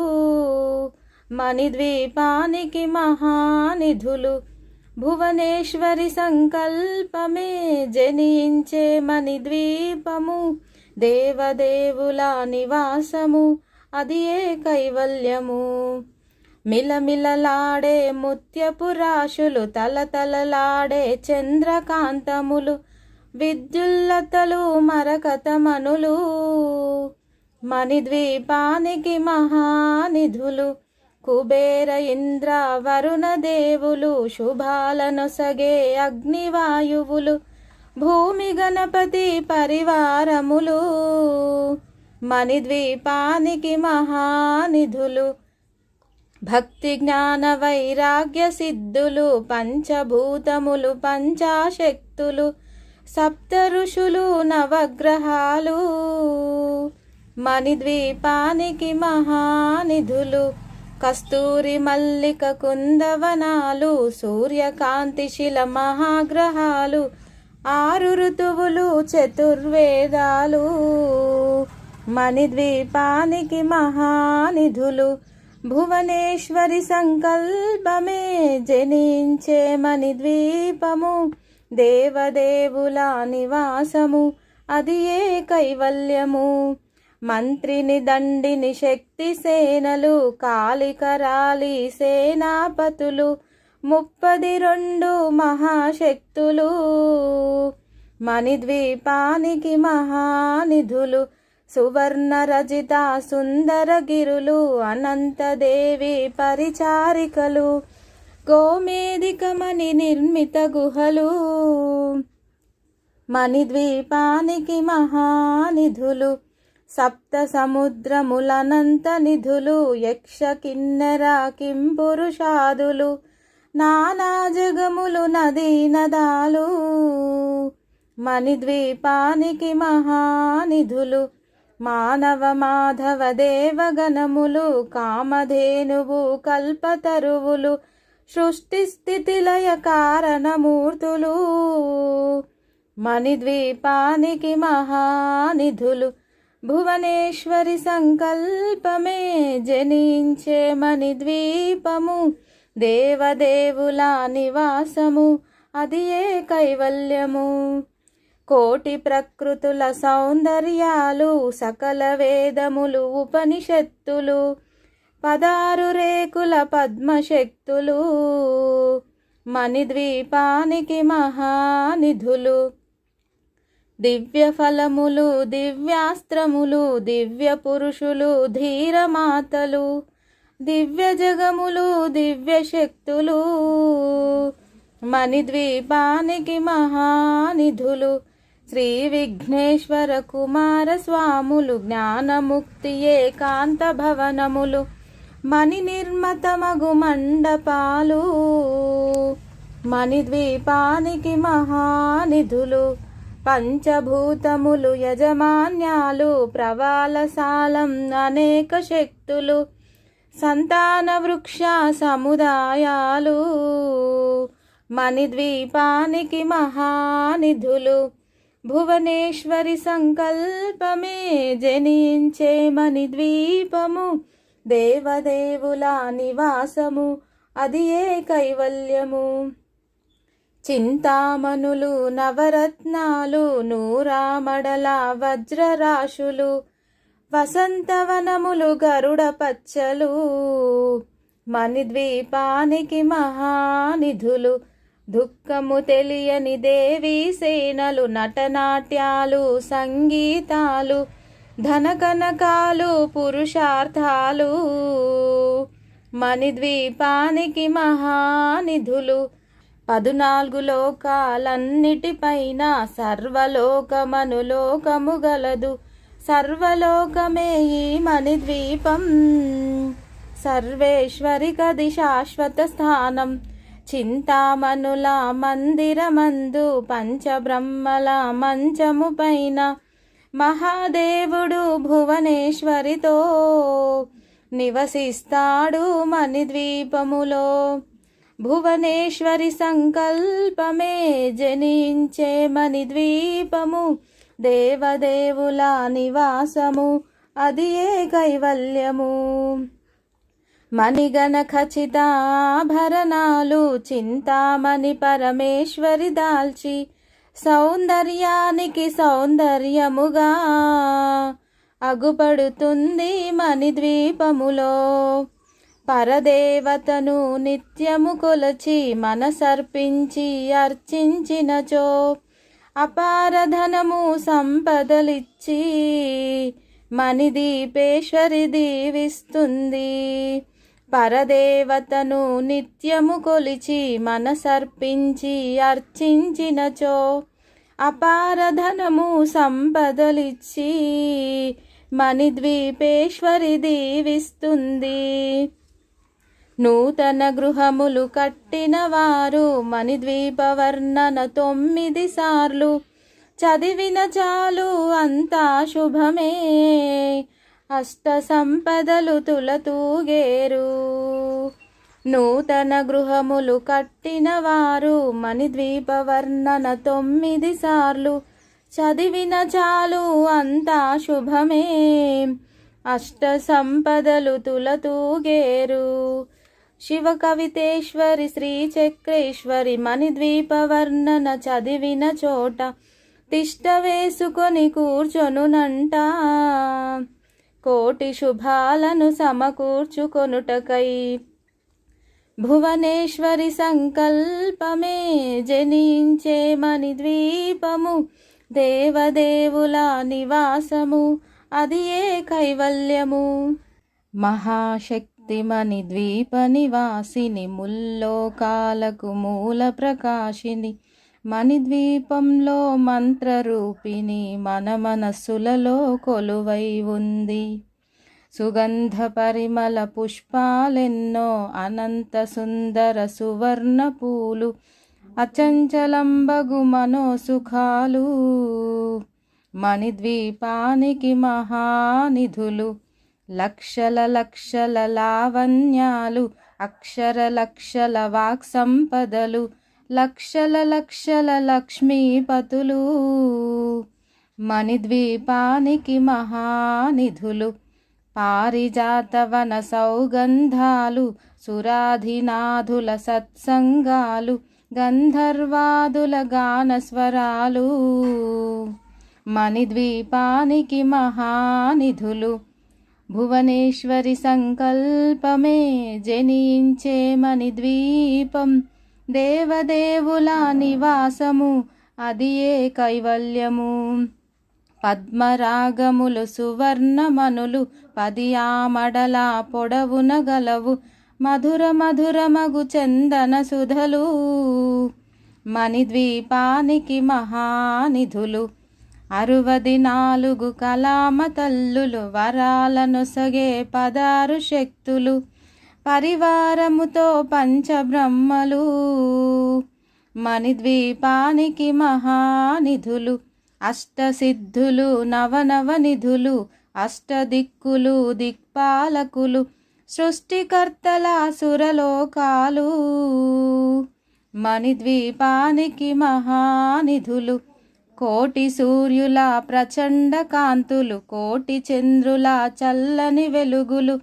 మణిద్వీపానికి మహానిధులు. భువనేశ్వరి సంకల్పమే జనించే మణిద్వీపము, దేవదేవుల నివాసము, అది ఏ కైవల్యము. మిలమిలలాడే ముత్యపు రాశులు, తలతలలాడే చంద్రకాంతములు, విద్యుల్లతలు మరకతమనులు, మణిద్వీపానికి మహానిధులు. కుబేర ఇంద్ర వరుణ దేవులు, శుభాలనొసగే అగ్నివాయువులు, భూమి గణపతి పరివారములు, మణిద్వీపానికి మహానిధులు. భక్తి జ్ఞాన వైరాగ్య సిద్ధులు, పంచభూతములు పంచాశక్తులు, సప్త ఋషులు నవగ్రహాలు, మణిద్వీపానికి మహానిధులు. కస్తూరి మల్లిక కుందవనాలు, సూర్యకాంతి శిల మహాగ్రహాలు, 6 ఋతువులు చతుర్వేదాలు, మణిద్వీపానికి మహానిధులు. భువనేశ్వరి సంకల్పమే జనించే మణిద్వీపము, దేవదేవుల నివాసము, అది ఏ కైవల్యము. మంత్రిని దండిని శక్తి సేనలు, కాళికరాలి సేనాపతులు, 32 మహాశక్తులు, మణిద్వీపానికి మహానిధులు. సువర్ణరజిత సుందరగిరులు అనంతదేవి పరిచారికలు గోమేధికమణి నిర్మిత గుహలు మణిద్వీపానికి మహానిధులు సప్త సముద్రములనంత నిధులు యక్ష కిన్నెర కింపురుషాదులు నానా జగములు నదీ నదాలు మణిద్వీపానికి మహానిధులు మానవ మాధవ దేవగణములు కామధేనువు కల్పతరువులు సృష్టి స్థితి లయ కారణమూర్తులు మణిద్వీపానికి మహానిధులు భువనేశ్వరి సంకల్పమే జనించే మణిద్వీపము దేవదేవుల నివాసము అది ఏ కైవల్యము కోటి ప్రకృతుల సౌందర్యాలు సకల వేదములు ఉపనిషత్తులు 16 రేకుల పద్మశక్తులు మణిద్వీపానికి మహానిధులు దివ్య ఫలములు దివ్యాస్త్రములు దివ్య పురుషులు ధీరమాతలు దివ్య జగములు దివ్య శక్తులు మణిద్వీపానికి మహానిధులు శ్రీ విఘ్నేశ్వర కుమార స్వాములు జ్ఞానముక్తి ఏకాంత భవనములు మణి నిర్మతమగు మండపాలు మణిద్వీపానికి మహానిధులు పంచభూతములు యజమాన్యాలు ప్రవాలసాలం అనేక శక్తులు సంతాన వృక్ష సముదాయాలు మణిద్వీపానికి మహానిధులు భువనేశ్వరి సంకల్పమే జనించే మణిద్వీపము దేవదేవుల నివాసము అది ఏ కైవల్యము చింతామణులు నవరత్నాలు నూరామడల వజ్రరాశులు వసంతవనములు గరుడ పచ్చలు మణిద్వీపానికి మహానిధులు దుఃఖము తెలియని దేవీ సేనలు నటనాట్యాలు సంగీతాలు ధనకనకాలు పురుషార్థాలు మణిద్వీపానికి మహానిధులు 14 లోకాలన్నిటిపైన సర్వలోకమనులోకము గలదు సర్వలోకమే ఈ మణిద్వీపం సర్వేశ్వరి కది శాశ్వత స్థానం చింతామణుల మందిరమందు పంచబ్రహ్మల మంచము పైన మహాదేవుడు భువనేశ్వరితో నివసిస్తాడు మణిద్వీపములో భువనేశ్వరి సంకల్పమే జనించే మణిద్వీపము దేవదేవుల నివాసము అది ఏ కైవల్యము మణిగణ ఖచిత ఆభరణాలు చింతామణి పరమేశ్వరి దాల్చి సౌందర్యానికి సౌందర్యముగా అగుపడుతుంది మణిద్వీపములో పరదేవతను నిత్యము కొలచి మనసర్పించి అర్చించినచో అపారధనము సంపదలిచ్చి మణిదీపేశ్వరి దీవిస్తుంది పరదేవతను నిత్యము కొలిచి మనసర్పించి అర్చించినచో అపారధనము సంపదలిచ్చి మణిద్వీపేశ్వరి దీవిస్తుంది నూతన గృహములు కట్టిన వారు మణిద్వీప వర్ణన 9 సార్లు చదివిన చాలు అంతా శుభమే అష్ట సంపదలు తులతూగేరు నూతన గృహములు కట్టిన వారు మణిద్వీప వర్ణన 9 సార్లు చదివిన చాలు అంతా శుభమే అష్ట సంపదలు తులతూగేరు శివ కవితేశ్వరి శ్రీ చక్రేశ్వరి మణిద్వీప వర్ణన చదివిన చోట తిష్ట వేసుకొని కూర్చొనునంట కోటి శుభాలను సమకూర్చుకొనుటకై భువనేశ్వరి సంకల్పమే జనించే మణిద్వీపము దేవదేవుల నివాసము అది ఏ కైవల్యము. మహాశక్తి మణిద్వీప నివాసిని, ముల్లోకాలకు మూల ప్రకాశిని, మణిద్వీపంలో మంత్రరూపిణి, మన మనస్సులలో కొలువై ఉంది. సుగంధ పరిమళ పుష్పాలెన్నో, అనంత సుందర సువర్ణ పూలు, అచంచలంబగు మనోసుఖాలు, మణిద్వీపానికి మహానిధులు. లక్షల లక్షల లావణ్యాలు, అక్షర లక్షల వాక్ సంపదలు, లక్షల లక్షల లక్ష్మీపతులు, మణిద్వీపానికి మహానిధులు. పారిజాతవన సౌగంధాలు, సురాధినాథుల సత్సంగాలు, గంధర్వాదుల గానస్వరాలు, మణిద్వీపానికి మహానిధులు. భువనేశ్వరి సంకల్పమే జనించే మణిద్వీపం, దేవదేవుల నివాసము, అది ఏ కైవల్యము. పద్మరాగములు సువర్ణమనులు, 10 ఆమడల పొడవున గలవు, మధుర మధురమగు చందన సుధలు, మణిద్వీపానికి మహానిధులు. 64 కలామ తల్లులు, వరాలనొసగే 16 శక్తులు, పరివారముతో పంచబ్రహ్మలు, మణిద్వీపానికి మహానిధులు. అష్టసిద్ధులు నవనవనిధులు, అష్టదిక్కులు దిక్పాలకులు, సృష్టికర్తల సురలోకాలు, మణిద్వీపానికి మహానిధులు. కోటి సూర్యుల ప్రచండ కాంతులు, కోటి చంద్రుల చల్లని వెలుగులు,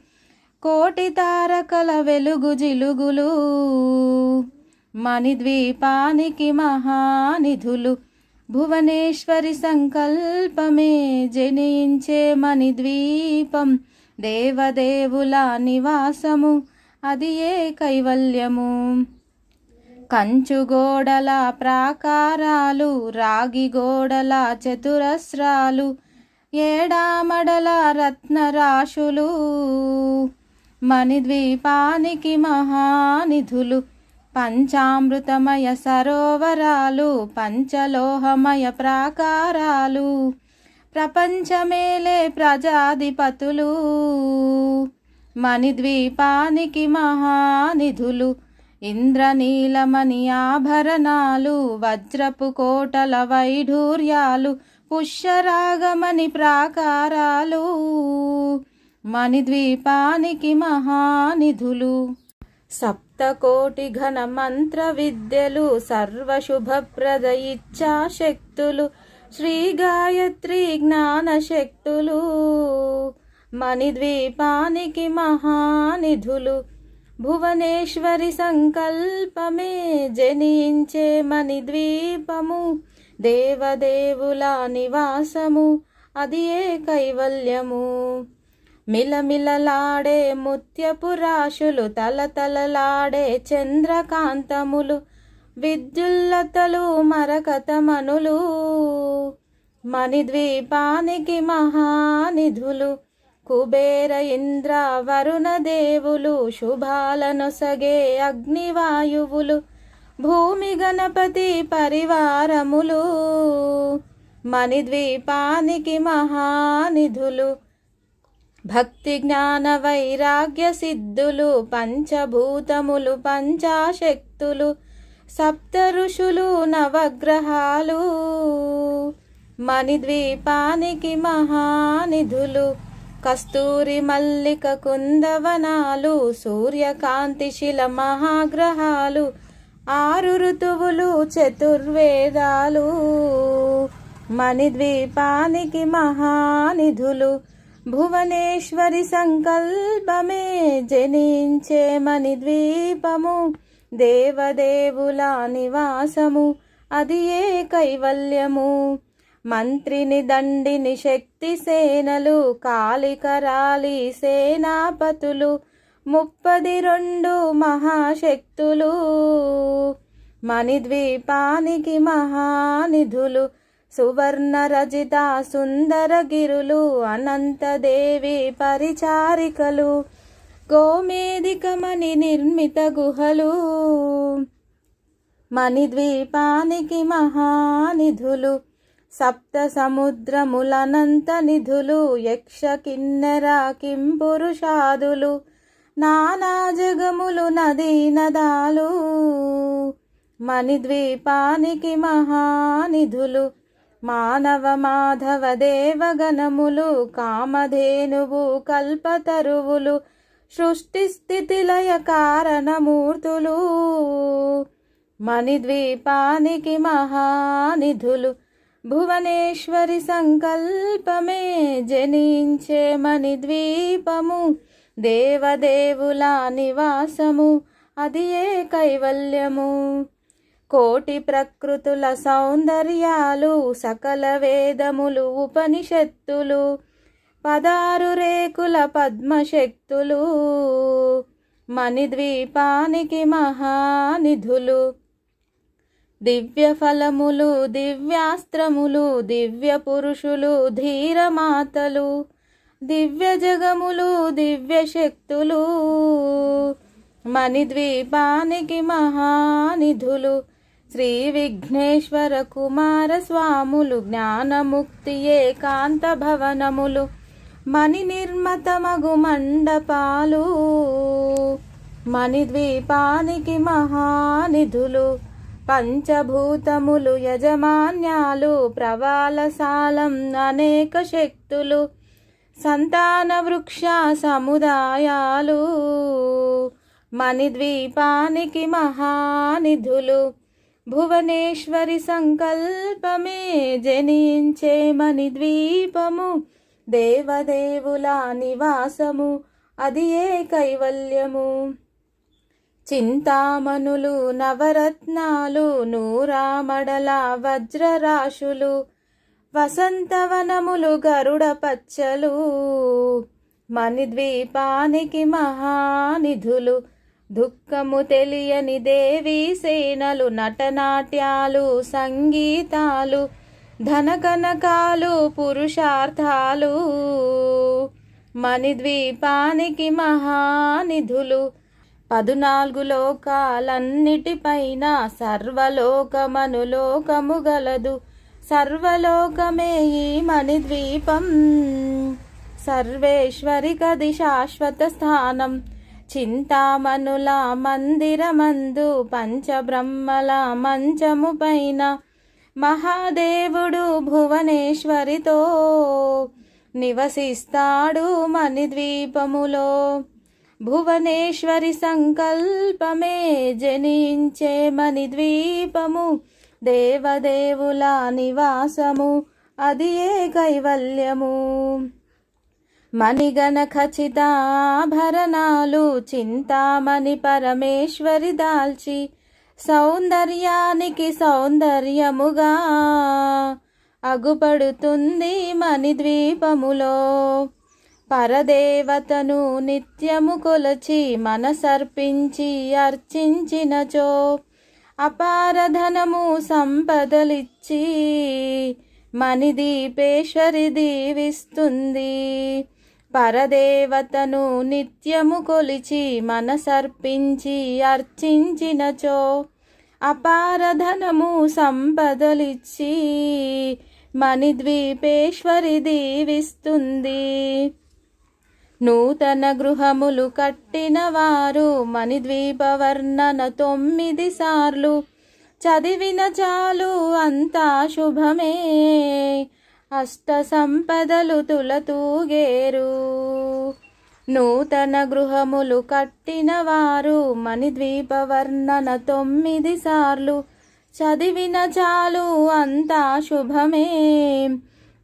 కోటి తారకల వెలుగు జిలుగులు, మణిద్వీపానికి మహానిధులు. భువనేశ్వరి సంకల్పమే జనించే మణిద్వీపం, దేవదేవుల నివాసము, అది ఏ కైవల్యము. కంచుగోడల ప్రాకారాలు, రాగి గోడల చతురస్రాలు, ఏడామడల రత్నరాశులు, మణిద్వీపానికి మహానిధులు. పంచామృతమయ సరోవరాలు, పంచలోహమయ ప్రాకారాలు, ప్రపంచమేలే ప్రజాధిపతులు, మణిద్వీపానికి మహానిధులు. ఇంద్రనీలమణి ఆభరణాలు, వజ్రపు కోటల వైఢూర్యాలు, పుష్యరాగమణి ప్రాకారాలు, మణిద్వీపానికి మహానిధులు. సప్తకోటి ఘన మంత్ర విద్యలు, సర్వశుభప్రద ఇచ్ఛాశక్తులు, శ్రీ గాయత్రి జ్ఞాన శక్తులు, మణిద్వీపానికి మహానిధులు. భువనేశ్వరి సంకల్పమే జనించే మణిద్వీపము, దేవదేవుల నివాసము, అది ఏ కైవల్యము. మిలమిలలాడే ముత్యపు రాశులు, తలతలలాడే చంద్రకాంతములు, విద్యుల్లతలు మరకతమనులు, మణిద్వీపానికి మహానిధులు. కుబేర ఇంద్ర వరుణ దేవులు, శుభాలనొసగే అగ్నివాయువులు, భూమి గణపతి పరివారములు, మణిద్వీపానికి మహానిధులు. భక్తి జ్ఞాన వైరాగ్య సిద్ధులు, పంచభూతములు పంచాశక్తులు, సప్త ఋషులు నవగ్రహాలు, మణిద్వీపానికి మహానిధులు. కస్తూరి మల్లిక కుందవనాలు, సూర్యకాంతి శిల మహాగ్రహాలు, 6 ఋతువులు చతుర్వేదాలు, మణిద్వీపానికి మహానిధులు. భువనేశ్వరి సంకల్పమే జనించే మణిద్వీపము, దేవదేవుల నివాసము, అది ఏ కైవల్యము. మంత్రిని దండిని శక్తి సేనలు, కాళికరాలి సేనాపతులు, 32 మహాశక్తులు, మణిద్వీపానికి మహానిధులు. సువర్ణరజిత సుందరగిరులు అనంతదేవి పరిచారికలు గోమేధికమణి నిర్మిత గుహలు మణిద్వీపానికి మహానిధులు సప్త సముద్రములనంత నిధులు యక్ష కిన్నెర కింపురుషాదులు నానా జగములు నదీ నదాలు మణిద్వీపానికి మహానిధులు మానవ మాధవ దేవగణములు కామధేనువు కల్పతరువులు సృష్టి స్థితి లయ కారణమూర్తులు మణిద్వీపానికి మహానిధులు భువనేశ్వరి సంకల్పమే జనించే మణిద్వీపము దేవదేవుల నివాసము అది ఏ కైవల్యము కోటి ప్రకృతుల సౌందర్యాలు సకల వేదములు ఉపనిషత్తులు 16 రేకుల పద్మశక్తులు మణిద్వీపానికి మహానిధులు దివ్య ఫలములు దివ్యాస్త్రములు దివ్య పురుషులు ధీరమాతలు దివ్య జగములు దివ్య శక్తులు మణిద్వీపానికి మహానిధులు శ్రీ విఘ్నేశ్వర కుమార స్వాములు జ్ఞానముక్తి ఏకాంత భవనములు మణి నిర్మతమగు మండపాలు మణిద్వీపానికి మహానిధులు పంచభూతములు యజమాన్యాలు ప్రవాలసాలం అనేక శక్తులు సంతాన వృక్ష సముదాయాలు మణిద్వీపానికి మహానిధులు భువనేశ్వరి సంకల్పమే జనించే మణిద్వీపము దేవదేవుల నివాసము అది ఏ కైవల్యము చింతామణులు నవరత్నాలు నూరామడల వజ్రరాశులు వసంతవనములు గరుడ పచ్చలు మణిద్వీపానికి మహానిధులు దుఃఖము తెలియని దేవీ సేనలు నటనాట్యాలు సంగీతాలు ధనకనకాలు పురుషార్థాలు మణిద్వీపానికి మహానిధులు 14 లోకాలన్నిటిపైన సర్వలోకమనులోకము గలదు సర్వలోకమే ఈ మణిద్వీపం సర్వేశ్వరికది శాశ్వత స్థానం చింతామణుల మందిరమందు పంచబ్రహ్మల మంచము పైన మహాదేవుడు భువనేశ్వరితో నివసిస్తాడు మణిద్వీపములో భువనేశ్వరి సంకల్పమే జనించే మణిద్వీపము దేవదేవుల నివాసము అది ఏ కైవల్యము మణిగణ ఖచిత ఆభరణాలు చింతామణి పరమేశ్వరి దాల్చి సౌందర్యానికి సౌందర్యముగా అగుపడుతుంది మణిద్వీపములో పరదేవతను నిత్యము కొలచి మనసర్పించి అర్చించినచో అపారధనము సంపదలిచ్చి మణిదీపేశ్వరి దీవిస్తుంది పరదేవతను నిత్యము కొలిచి మనసర్పించి అర్చించినచో అపారధనము సంపదలిచ్చి మణిద్వీపేశ్వరి దీవిస్తుంది నూతన గృహములు కట్టిన వారు మణిద్వీప వర్ణన 9 సార్లు చదివిన చాలు అంతా శుభమే అష్ట సంపదలు తులతూగేరు నూతన గృహములు కట్టిన వారు మణిద్వీప వర్ణన 9 సార్లు చదివిన చాలు అంతా శుభమే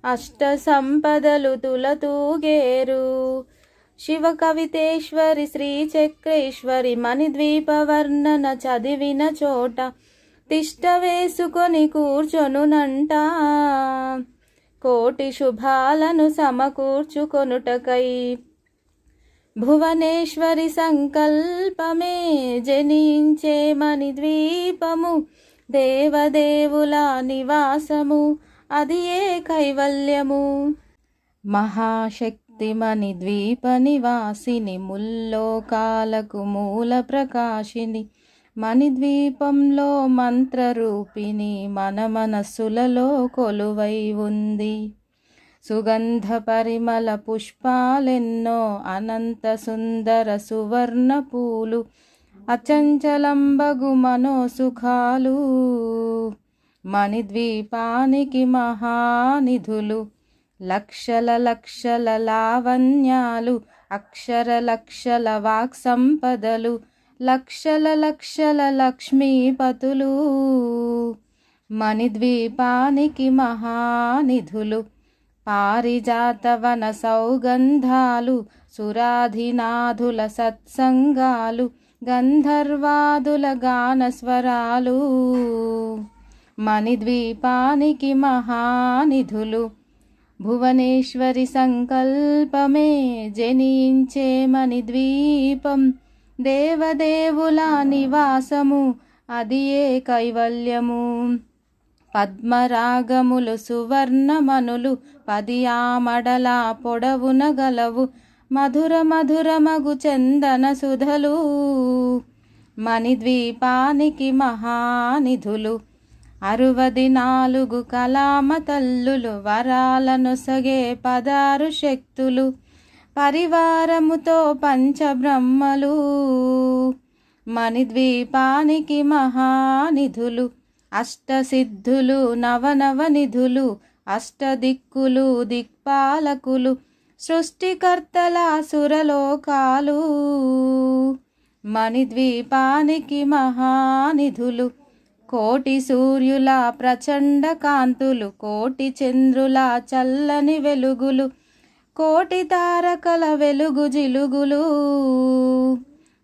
అష్ట సంపదలు తులతూగేరు శివ కవితేశ్వరి శ్రీచక్రేశ్వరి మణిద్వీప వర్ణన చదివిన చోట తిష్ట వేసుకొని కూర్చొనునంట కోటి శుభాలను సమకూర్చుకొనుటకై భువనేశ్వరి సంకల్పమే జనించే మణిద్వీపము దేవదేవుల నివాసము అది ఏ కైవల్యము. మహాశక్తి మణిద్వీప నివాసిని, ముల్లోకాలకు మూల ప్రకాశిని, మణిద్వీపంలో మంత్రరూపిణి, మన మనస్సులలో కొలువై ఉంది. సుగంధ పరిమళ పుష్పాలెన్నో, అనంత సుందర సువర్ణ పూలు, అచంచలంబగు మనోసుఖాలు, మణిద్వీపానికి మహానిధులు. లక్షల లక్షల లావణ్యాలు, అక్షర లక్షల వాక్ సంపదలు, లక్షల లక్షల లక్ష్మీపతులు, మణిద్వీపానికి మహానిధులు. పారిజాతవన సౌగంధాలు, సురాధినాథుల సత్సంగాలు, గంధర్వాదుల గానస్వరాలు, మణిద్వీపానికి మహానిధులు. భువనేశ్వరి సంకల్పమే జనించే మణిద్వీపం, దేవదేవుల నివాసము, అది ఏ కైవల్యము. పద్మరాగములు సువర్ణమనులు, 10 ఆమడల పొడవున గలవు, మధుర మధురమగు చందన సుధలు, మణిద్వీపానికి మహానిధులు. 64 కలామ తల్లులు, వరాలను సగే 16 శక్తులు, పరివారముతో పంచబ్రహ్మలు, మణిద్వీపానికి మహానిధులు. అష్టసిద్ధులు నవనవ నిధులు, అష్టదిక్కులు దిక్పాలకులు, సృష్టికర్తల సురలోకాలు, మణిద్వీపానికి మహానిధులు. కోటి సూర్యుల ప్రచండ కాంతులు, కోటి చంద్రుల చల్లని వెలుగులు, కోటి తారకల వెలుగు జిలుగులు,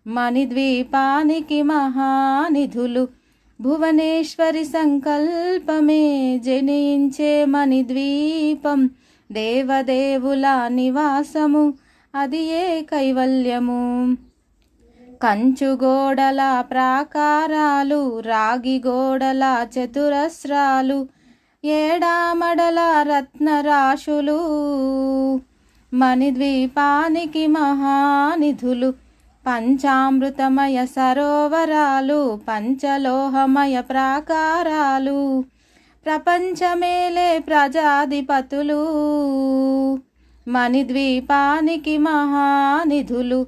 మణిద్వీపానికి మహానిధులు. భువనేశ్వరి సంకల్పమే జనించే మణిద్వీపం, దేవదేవుల నివాసము, అది ఏ కైవల్యము. కంచు గోడల ప్రాకారాలు, రాగి గోడల చతురస్రాలు, ఏడామడల రత్నరాశులు, మణిద్వీపానికి మహానిధులు. పంచామృతమయ సరోవరాలు, పంచలోహమయ ప్రాకారాలు, ప్రపంచమేలే ప్రజాధిపతులు, మణిద్వీపానికి మహానిధులు.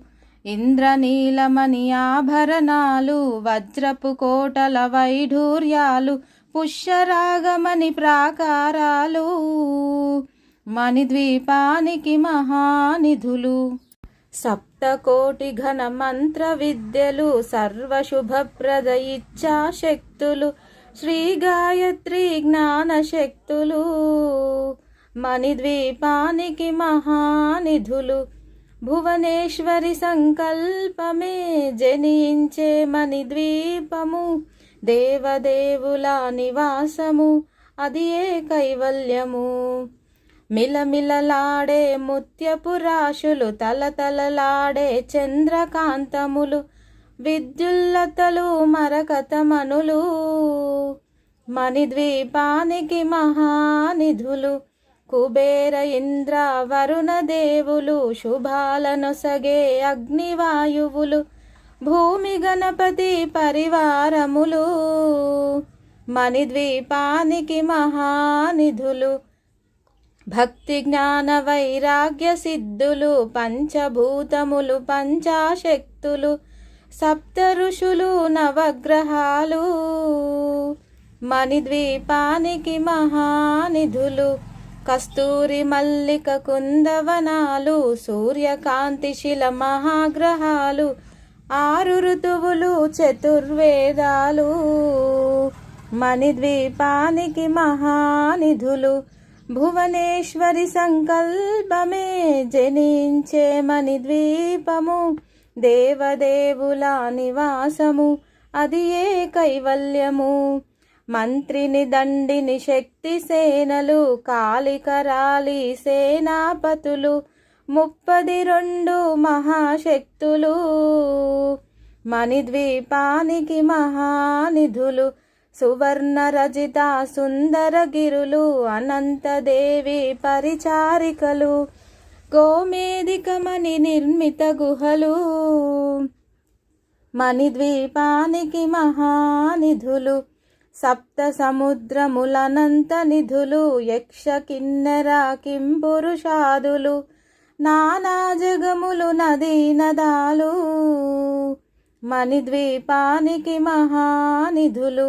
ఇంద్రనీలమణి ఆభరణాలు, వజ్రపు కోటల వైఢూర్యాలు, పుష్యరాగమణి ప్రాకారాలు, మణిద్వీపానికి మహానిధులు. సప్తకోటి ఘన మంత్ర విద్యలు, సర్వశుభప్రద ఇచ్ఛాశక్తులు, శ్రీ గాయత్రి జ్ఞాన శక్తులు, మణిద్వీపానికి మహానిధులు. భువనేశ్వరి సంకల్పమే జనించే మణిద్వీపము, దేవదేవుల నివాసము, అది ఏ కైవల్యము. మిలమిలలాడే ముత్యపు రాశులు, తలతలలాడే చంద్రకాంతములు, విద్యుల్లతలు మరకతమనులు, మణిద్వీపానికి మహానిధులు. కుబేర ఇంద్ర వరుణ దేవులు, శుభాలను సగే అగ్నివాయువులు, భూమి గణపతి పరివారములు, మణిద్వీపానికి మహానిధులు. భక్తి జ్ఞాన వైరాగ్య సిద్ధులు, పంచభూతములు పంచాశక్తులు, సప్త ఋషులు నవగ్రహాలు, మణిద్వీపానికి మహానిధులు. కస్తూరి మల్లిక కుందవనాలు, సూర్యకాంతి శిల మహాగ్రహాలు, 6 ఋతువులు చతుర్వేదాలు, మణిద్వీపానికి మహానిధులు. భువనేశ్వరి సంకల్పమే జనించే మణిద్వీపము, దేవదేవుల నివాసము, అది ఏ కైవల్యము. మంత్రిని దండిని శక్తి సేనలు, కాళికరాలి సేనాపతులు, 32 మహాశక్తులు, మణిద్వీపానికి మహానిధులు. సువర్ణరజిత సుందరగిరులు అనంతదేవి పరిచారికలు గోమేధికమణి నిర్మిత గుహలు మణిద్వీపానికి మహానిధులు సప్త సముద్రములనంత నిధులు యక్ష కిన్నెర కింపురుషాదులు నానా జగములు నదీ నదాలు మణిద్వీపానికి మహానిధులు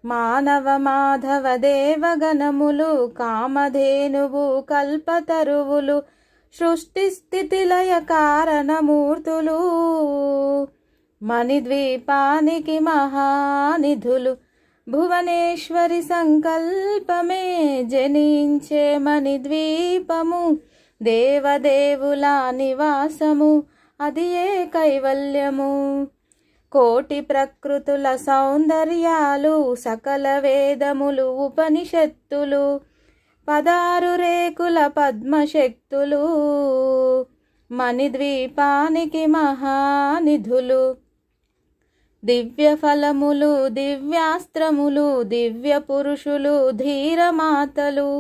మానవ మాధవ దేవగణములు కామధేనువు కల్పతరువులు సృష్టి స్థితి లయ కారణమూర్తులు మణిద్వీపానికి మహానిధులు భువనేశ్వరి సంకల్పమే జనించే మణిద్వీపము దేవదేవుల నివాసము అది ఏ కైవల్యము కోటి ప్రకృతుల సౌందర్యాలు సకల వేదములు ఉపనిషత్తులు 16 రేకుల పద్మశక్తులు మణిద్వీపానికి మహానిధులు దివ్య ఫలములు దివ్యాస్త్రములు దివ్య పురుషులు ధీరమాతలు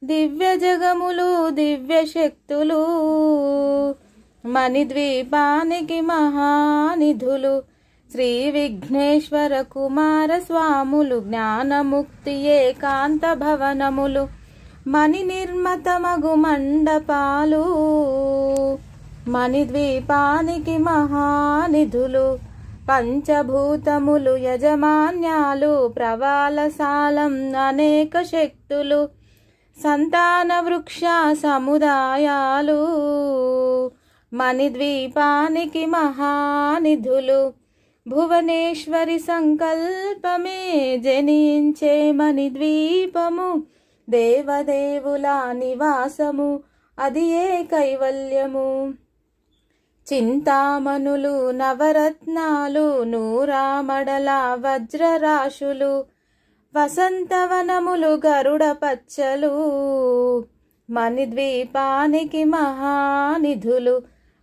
దివ్య జగములు దివ్య శక్తులు మణిద్వీపానికి మహానిధులు శ్రీ విఘ్నేశ్వర కుమార స్వాములు జ్ఞానముక్తి ఏకాంత భవనములు మణి నిర్మతమగు మండపాలు మణిద్వీపానికి మహానిధులు పంచభూతములు యజమాన్యాలు ప్రవాలసాలం అనేక శక్తులు సంతాన వృక్ష సముదాయాలు మణిద్వీపానికి మహానిధులు భువనేశ్వరి సంకల్పమే జనించే మణిద్వీపము దేవదేవుల నివాసము అది ఏ కైవల్యము చింతామణులు నవరత్నాలు నూరామడల వజ్రరాశులు వసంతవనములు గరుడ పచ్చలు మణిద్వీపానికి మహానిధులు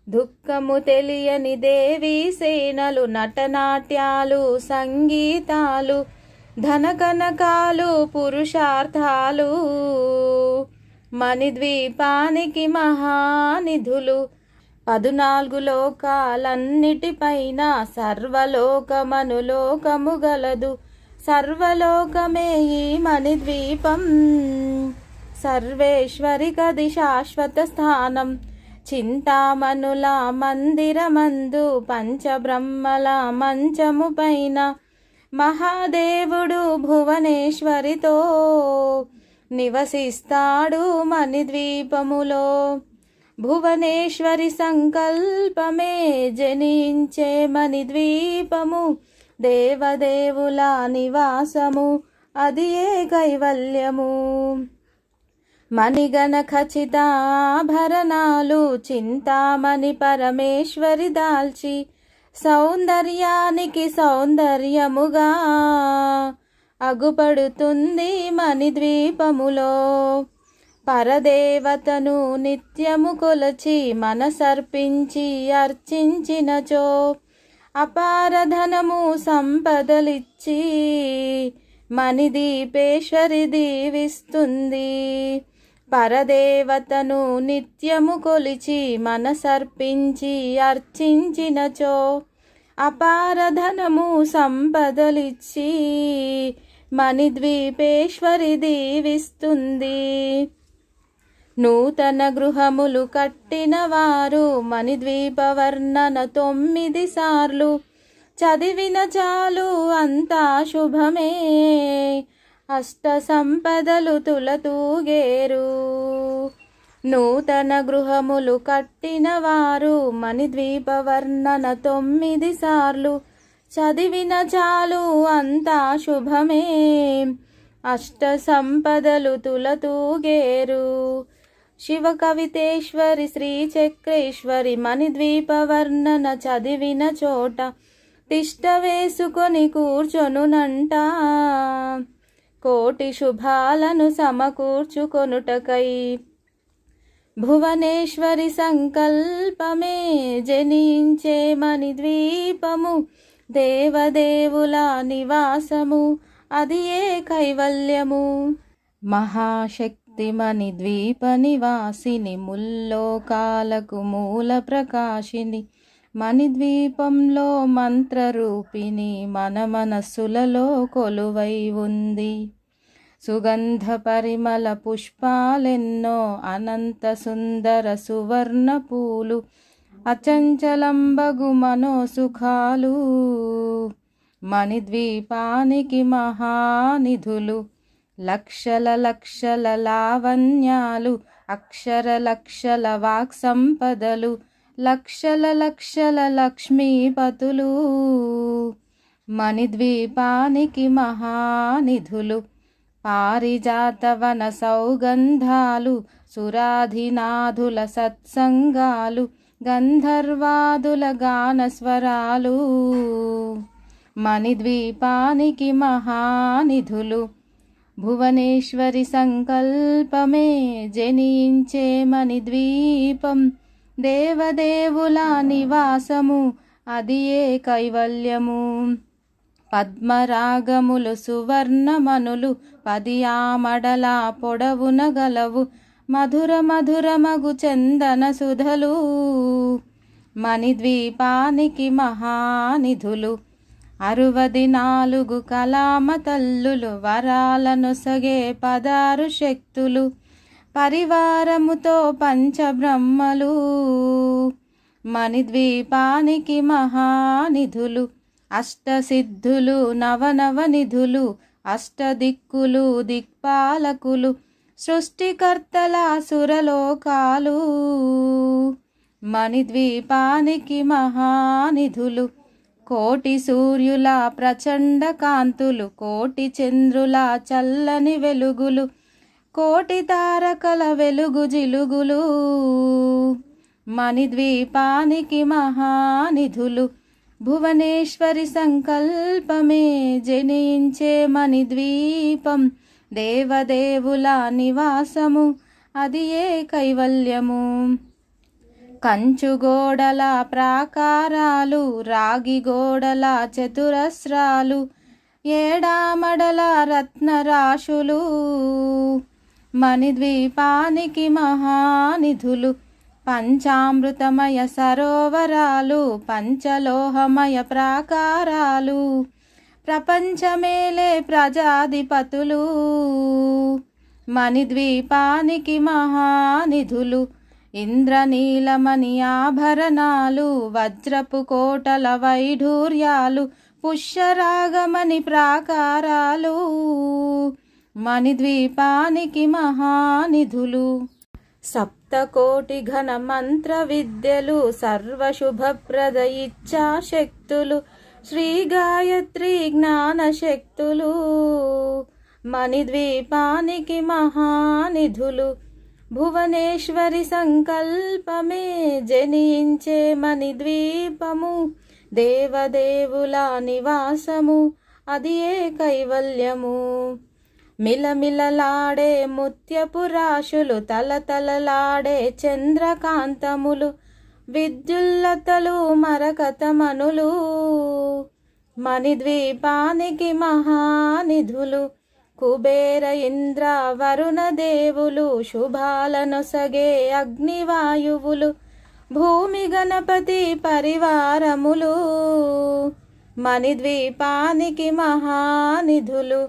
దుఃఖము తెలియని దేవీ సేనలు నటనాట్యాలు సంగీతాలు ధనకనకాలు పురుషార్థాలు మణిద్వీపానికి మహానిధులు 14 లోకాలన్నిటిపైన సర్వలోకమనులోకము గలదు సర్వలోకమే ఈ మణిద్వీపం సర్వేశ్వరికది శాశ్వత స్థానం చింతామణుల మందిరమందు పంచబ్రహ్మల మంచము పైన మహాదేవుడు భువనేశ్వరితో నివసిస్తాడు మణిద్వీపములో భువనేశ్వరి సంకల్పమే జనించే మణిద్వీపము దేవదేవుల నివాసము అది ఏ కైవల్యము మణిగణ ఖచిత ఆభరణాలు చింతామణి పరమేశ్వరి దాల్చి సౌందర్యానికి సౌందర్యముగా అగుపడుతుంది మణిద్వీపములో పరదేవతను నిత్యము కొలచి మనసర్పించి అర్చించినచో అపారధనము సంపదలిచ్చి మణిదీపేశ్వరి దీవిస్తుంది పరదేవతను నిత్యము కొలిచి మనసర్పించి అర్చించినచో అపారధనము సంపదలిచ్చి మణిద్వీపేశ్వరి దీవిస్తుంది నూతన గృహములు కట్టిన వారు మణిద్వీప వర్ణన 9 సార్లు చదివిన చాలు అంతా శుభమే అష్ట సంపదలు తులతూగేరు నూతన గృహములు కట్టిన వారు మణిద్వీప వర్ణన 9 సార్లు చదివిన చాలు అంతా శుభమే అష్ట సంపదలు తులతూగేరు శివ కవితేశ్వరి శ్రీచక్రేశ్వరి మణిద్వీప వర్ణన చదివిన చోట తిష్ట వేసుకొని కూర్చొనునంట కోటి శుభాలను సమకూర్చుకొనుటకై భువనేశ్వరి సంకల్పమే జనించే మణిద్వీపము దేవదేవుల నివాసము అది ఏ కైవల్యము. మహాశక్తి మణిద్వీప నివాసిని, ముల్లోకాలకు మూల ప్రకాశిని, మణిద్వీపంలో మంత్రరూపిణి, మన మనస్సులలో కొలువై ఉంది. సుగంధ పరిమళ పుష్పాలెన్నో, అనంత సుందర సువర్ణ పూలు, అచంచలంబగు మనోసుఖాలు, మణిద్వీపానికి మహానిధులు. లక్షల లక్షల లావణ్యాలు, అక్షర లక్షల వాక్ సంపదలు, లక్షల లక్షల లక్ష్మీపతులు, మణిద్వీపానికి మహానిధులు. పారిజాతవన సౌగంధాలు, సురాధినాథుల సత్సంగాలు, గంధర్వాదుల గానస్వరాలు, మణిద్వీపానికి మహానిధులు. భువనేశ్వరి సంకల్పమే జనించే మణిద్వీపం, దేవదేవుల నివాసము, అది ఏ కైవల్యము. పద్మరాగములు సువర్ణమనులు, 10 ఆమడల పొడవున గలవు, మధుర మధురమగు చందన సుధలు, మణిద్వీపానికి మహానిధులు. 64 కలామ తల్లులు, వరాలను సగే 16 శక్తులు, పరివారముతో పంచబ్రహ్మలు, మణిద్వీపానికి మహానిధులు. అష్టసిద్ధులు నవనవనిధులు, అష్టదిక్కులు దిక్పాలకులు, సృష్టికర్తల సురలోకాలు, మణిద్వీపానికి మహానిధులు. కోటి సూర్యుల ప్రచండ కాంతులు, కోటి చంద్రుల చల్లని వెలుగులు, కోటి తారకల వెలుగు జిలుగులు, మణిద్వీపానికి మహానిధులు. భువనేశ్వరి సంకల్పమే జనించే మణిద్వీపం, దేవదేవుల నివాసము, అది ఏ కైవల్యము. కంచుగోడల ప్రాకారాలు, రాగి గోడల చతురస్రాలు, ఏడామడల రత్నరాశులు, మణిద్వీపానికి మహానిధులు. పంచామృతమయ సరోవరాలు, పంచలోహమయ ప్రాకారాలు, ప్రపంచమేలే ప్రజాధిపతులు, మణిద్వీపానికి మహానిధులు. ఇంద్రనీలమణి ఆభరణాలు, వజ్రపు కోటల వైఢూర్యాలు, పుష్యరాగమణి ప్రాకారాలు, మణిద్వీపానికి మహానిధులు. సప్తకోటి ఘన మంత్ర విద్యలు, సర్వశుభప్రద ఇచ్ఛాశక్తులు, శ్రీ గాయత్రి జ్ఞాన శక్తులు, మణిద్వీపానికి మహానిధులు. భువనేశ్వరి సంకల్పమే జనించే మణిద్వీపము, దేవదేవుల నివాసము, అది ఏ కైవల్యము. మిలమిలలాడే ముత్యపు రాశులు, తలతలలాడే చంద్రకాంతములు, విద్యుల్లతలు మరకతమనులు, మణిద్వీపానికి మహానిధులు. కుబేర ఇంద్ర వరుణ దేవులు, శుభాలనొసగే అగ్నివాయువులు, భూమి గణపతి పరివారములు, మణిద్వీపానికి మహానిధులు.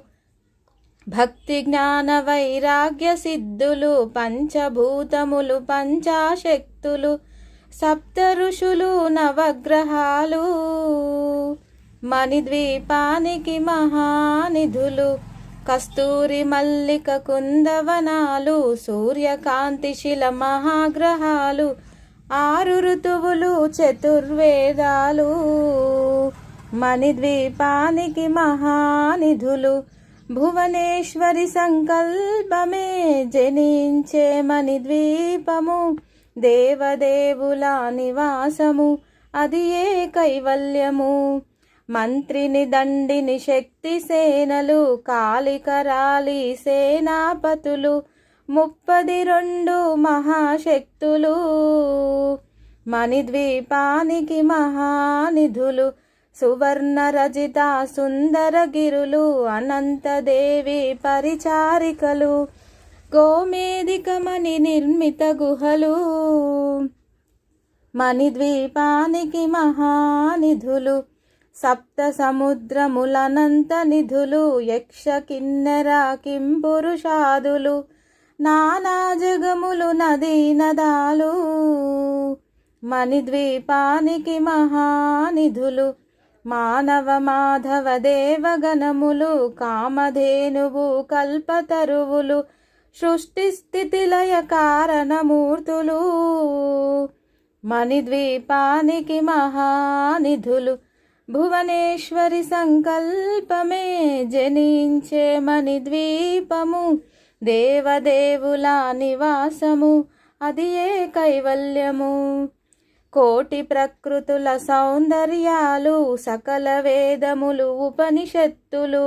భక్తి జ్ఞాన వైరాగ్య సిద్ధులు, పంచభూతములు పంచాశక్తులు, సప్త ఋషులు నవగ్రహాలు, మణిద్వీపానికి మహానిధులు. కస్తూరి మల్లిక కుందవనాలు, సూర్యకాంతి శిల మహాగ్రహాలు, 6 ఋతువులు చతుర్వేదాలు, మణిద్వీపానికి మహానిధులు. భువనేశ్వరి సంకల్పమే జనించే మణిద్వీపము, దేవదేవుల నివాసము, అది ఏ కైవల్యము. మంత్రిని దండిని శక్తి సేనలు, కాళికరాలి సేనాపతులు, 32 మహాశక్తులు, మణిద్వీపానికి మహానిధులు. సువర్ణ రజిత సుందర గిరులు అనంతదేవి పరిచారికలు గోమేధికమణి నిర్మిత గుహలు మణిద్వీపానికి మహానిధులు సప్త సముద్రములనంత నిధులు యక్ష కిన్నెర కింపురుషాదులు నానా జగములు నదీ నదాలు మణిద్వీపానికి మహానిధులు మానవ మాధవ దేవగణములు కామధేనువు కల్పతరువులు సృష్టి స్థితి లయ కారణమూర్తులు మణిద్వీపానికి మహానిధులు భువనేశ్వరి సంకల్పమే జనించే మణిద్వీపము దేవదేవుల నివాసము అది ఏ కైవల్యము కోటి ప్రకృతుల సౌందర్యాలు సకల వేదములు ఉపనిషత్తులు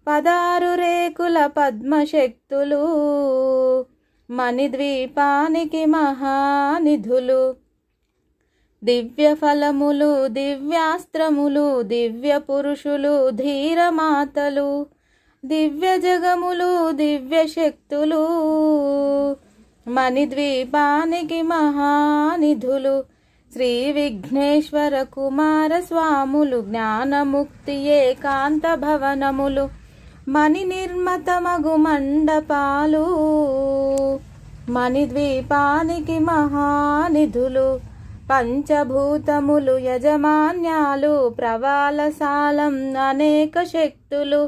16 రేకుల పద్మశక్తులు మణిద్వీపానికి మహానిధులు దివ్య ఫలములు దివ్యాస్త్రములు దివ్య పురుషులు ధీరమాతలు దివ్య జగములు దివ్య శక్తులు మణిద్వీపానికి మహానిధులు శ్రీ విఘ్నేశ్వర కుమార స్వాములు జ్ఞానముక్తి ఏకాంత భవనములు మణి నిర్మతమగు మండపాలు మణిద్వీపానికి మహానిధులు పంచభూతములు యజమాన్యాలు ప్రవాలసాలం అనేక శక్తులు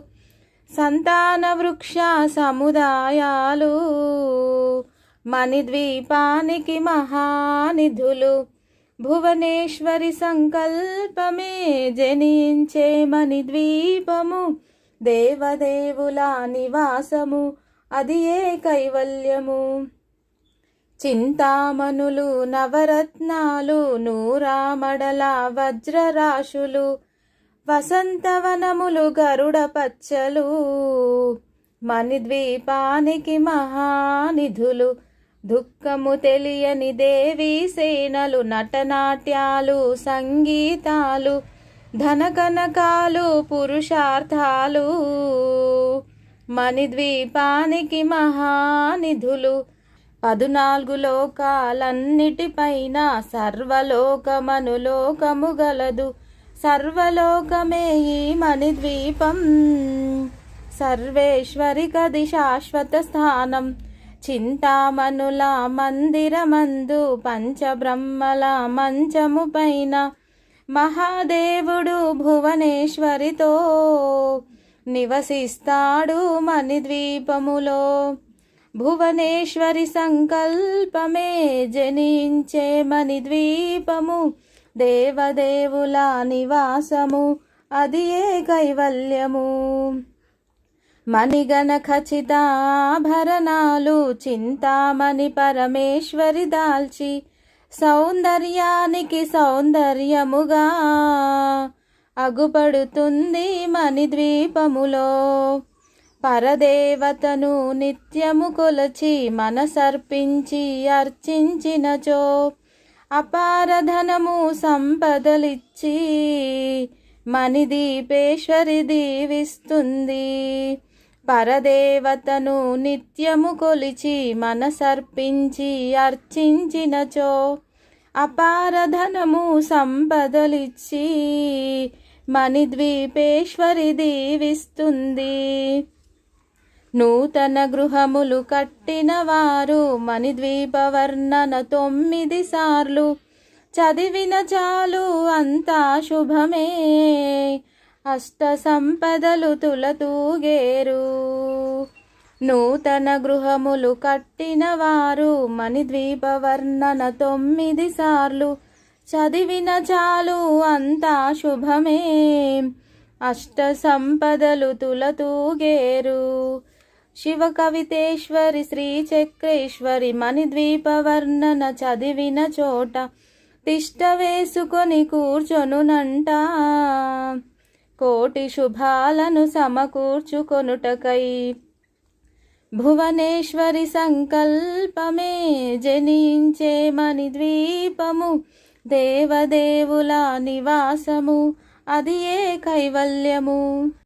సంతాన వృక్ష సముదాయాలు మణిద్వీపానికి మహానిధులు భువనేశ్వరి సంకల్పమే జనించే మణిద్వీపము దేవదేవుల నివాసము అది ఏ కైవల్యము చింతామణులు నవరత్నాలు నూరామడల వజ్రరాశులు వసంతవనములు గరుడ పచ్చలు మణిద్వీపానికి మహానిధులు దుఃఖము తెలియని దేవీ సేనలు నటనాట్యాలు సంగీతాలు ధనకనకాలు పురుషార్థాలు మణిద్వీపానికి మహానిధులు 14 లోకాలన్నిటిపైన సర్వలోకమనులోకము గలదు సర్వలోకమే ఈ మణిద్వీపం సర్వేశ్వరికది శాశ్వత స్థానం చింతామణుల మందిరమందు పంచబ్రహ్మల మంచము పైన మహాదేవుడు భువనేశ్వరితో నివసిస్తాడు మణిద్వీపములో భువనేశ్వరి సంకల్పమే జనించే మణిద్వీపము దేవదేవుల నివాసము అది ఏ కైవల్యము మణిగణ ఖచిత ఆభరణాలు చింతామణి పరమేశ్వరి దాల్చి సౌందర్యానికి సౌందర్యముగా అగుపడుతుంది మణిద్వీపములో పరదేవతను నిత్యము కొలచి మనసర్పించి అర్చించినచో అపారధనము సంపదలిచ్చి మణిదీపేశ్వరి దీవిస్తుంది పరదేవతను నిత్యము కొలిచి మనసర్పించి అర్చించినచో అపారధనము సంపదలిచ్చి మణిద్వీపేశ్వరి దీవిస్తుంది నూతన గృహములు కట్టిన వారు మణిద్వీప వర్ణన 9 సార్లు చదివిన చాలు అంతా శుభమే అష్ట సంపదలు తులతూగేరు నూతన గృహములు కట్టిన వారు మణిద్వీప వర్ణన 9 సార్లు చదివిన చాలు అంతా శుభమే అష్ట సంపదలు తులతూగేరు శివ కవితేశ్వరి శ్రీ చక్రేశ్వరి మణిద్వీప వర్ణన చదివిన చోట తిష్ట వేసుకొని కూర్చొనునంట కోటి శుభాలను సమకూర్చుకొనుటకై భువనేశ్వరి సంకల్పమే జనించే మణిద్వీపము దేవదేవుల నివాసము అది ఏ కైవల్యము.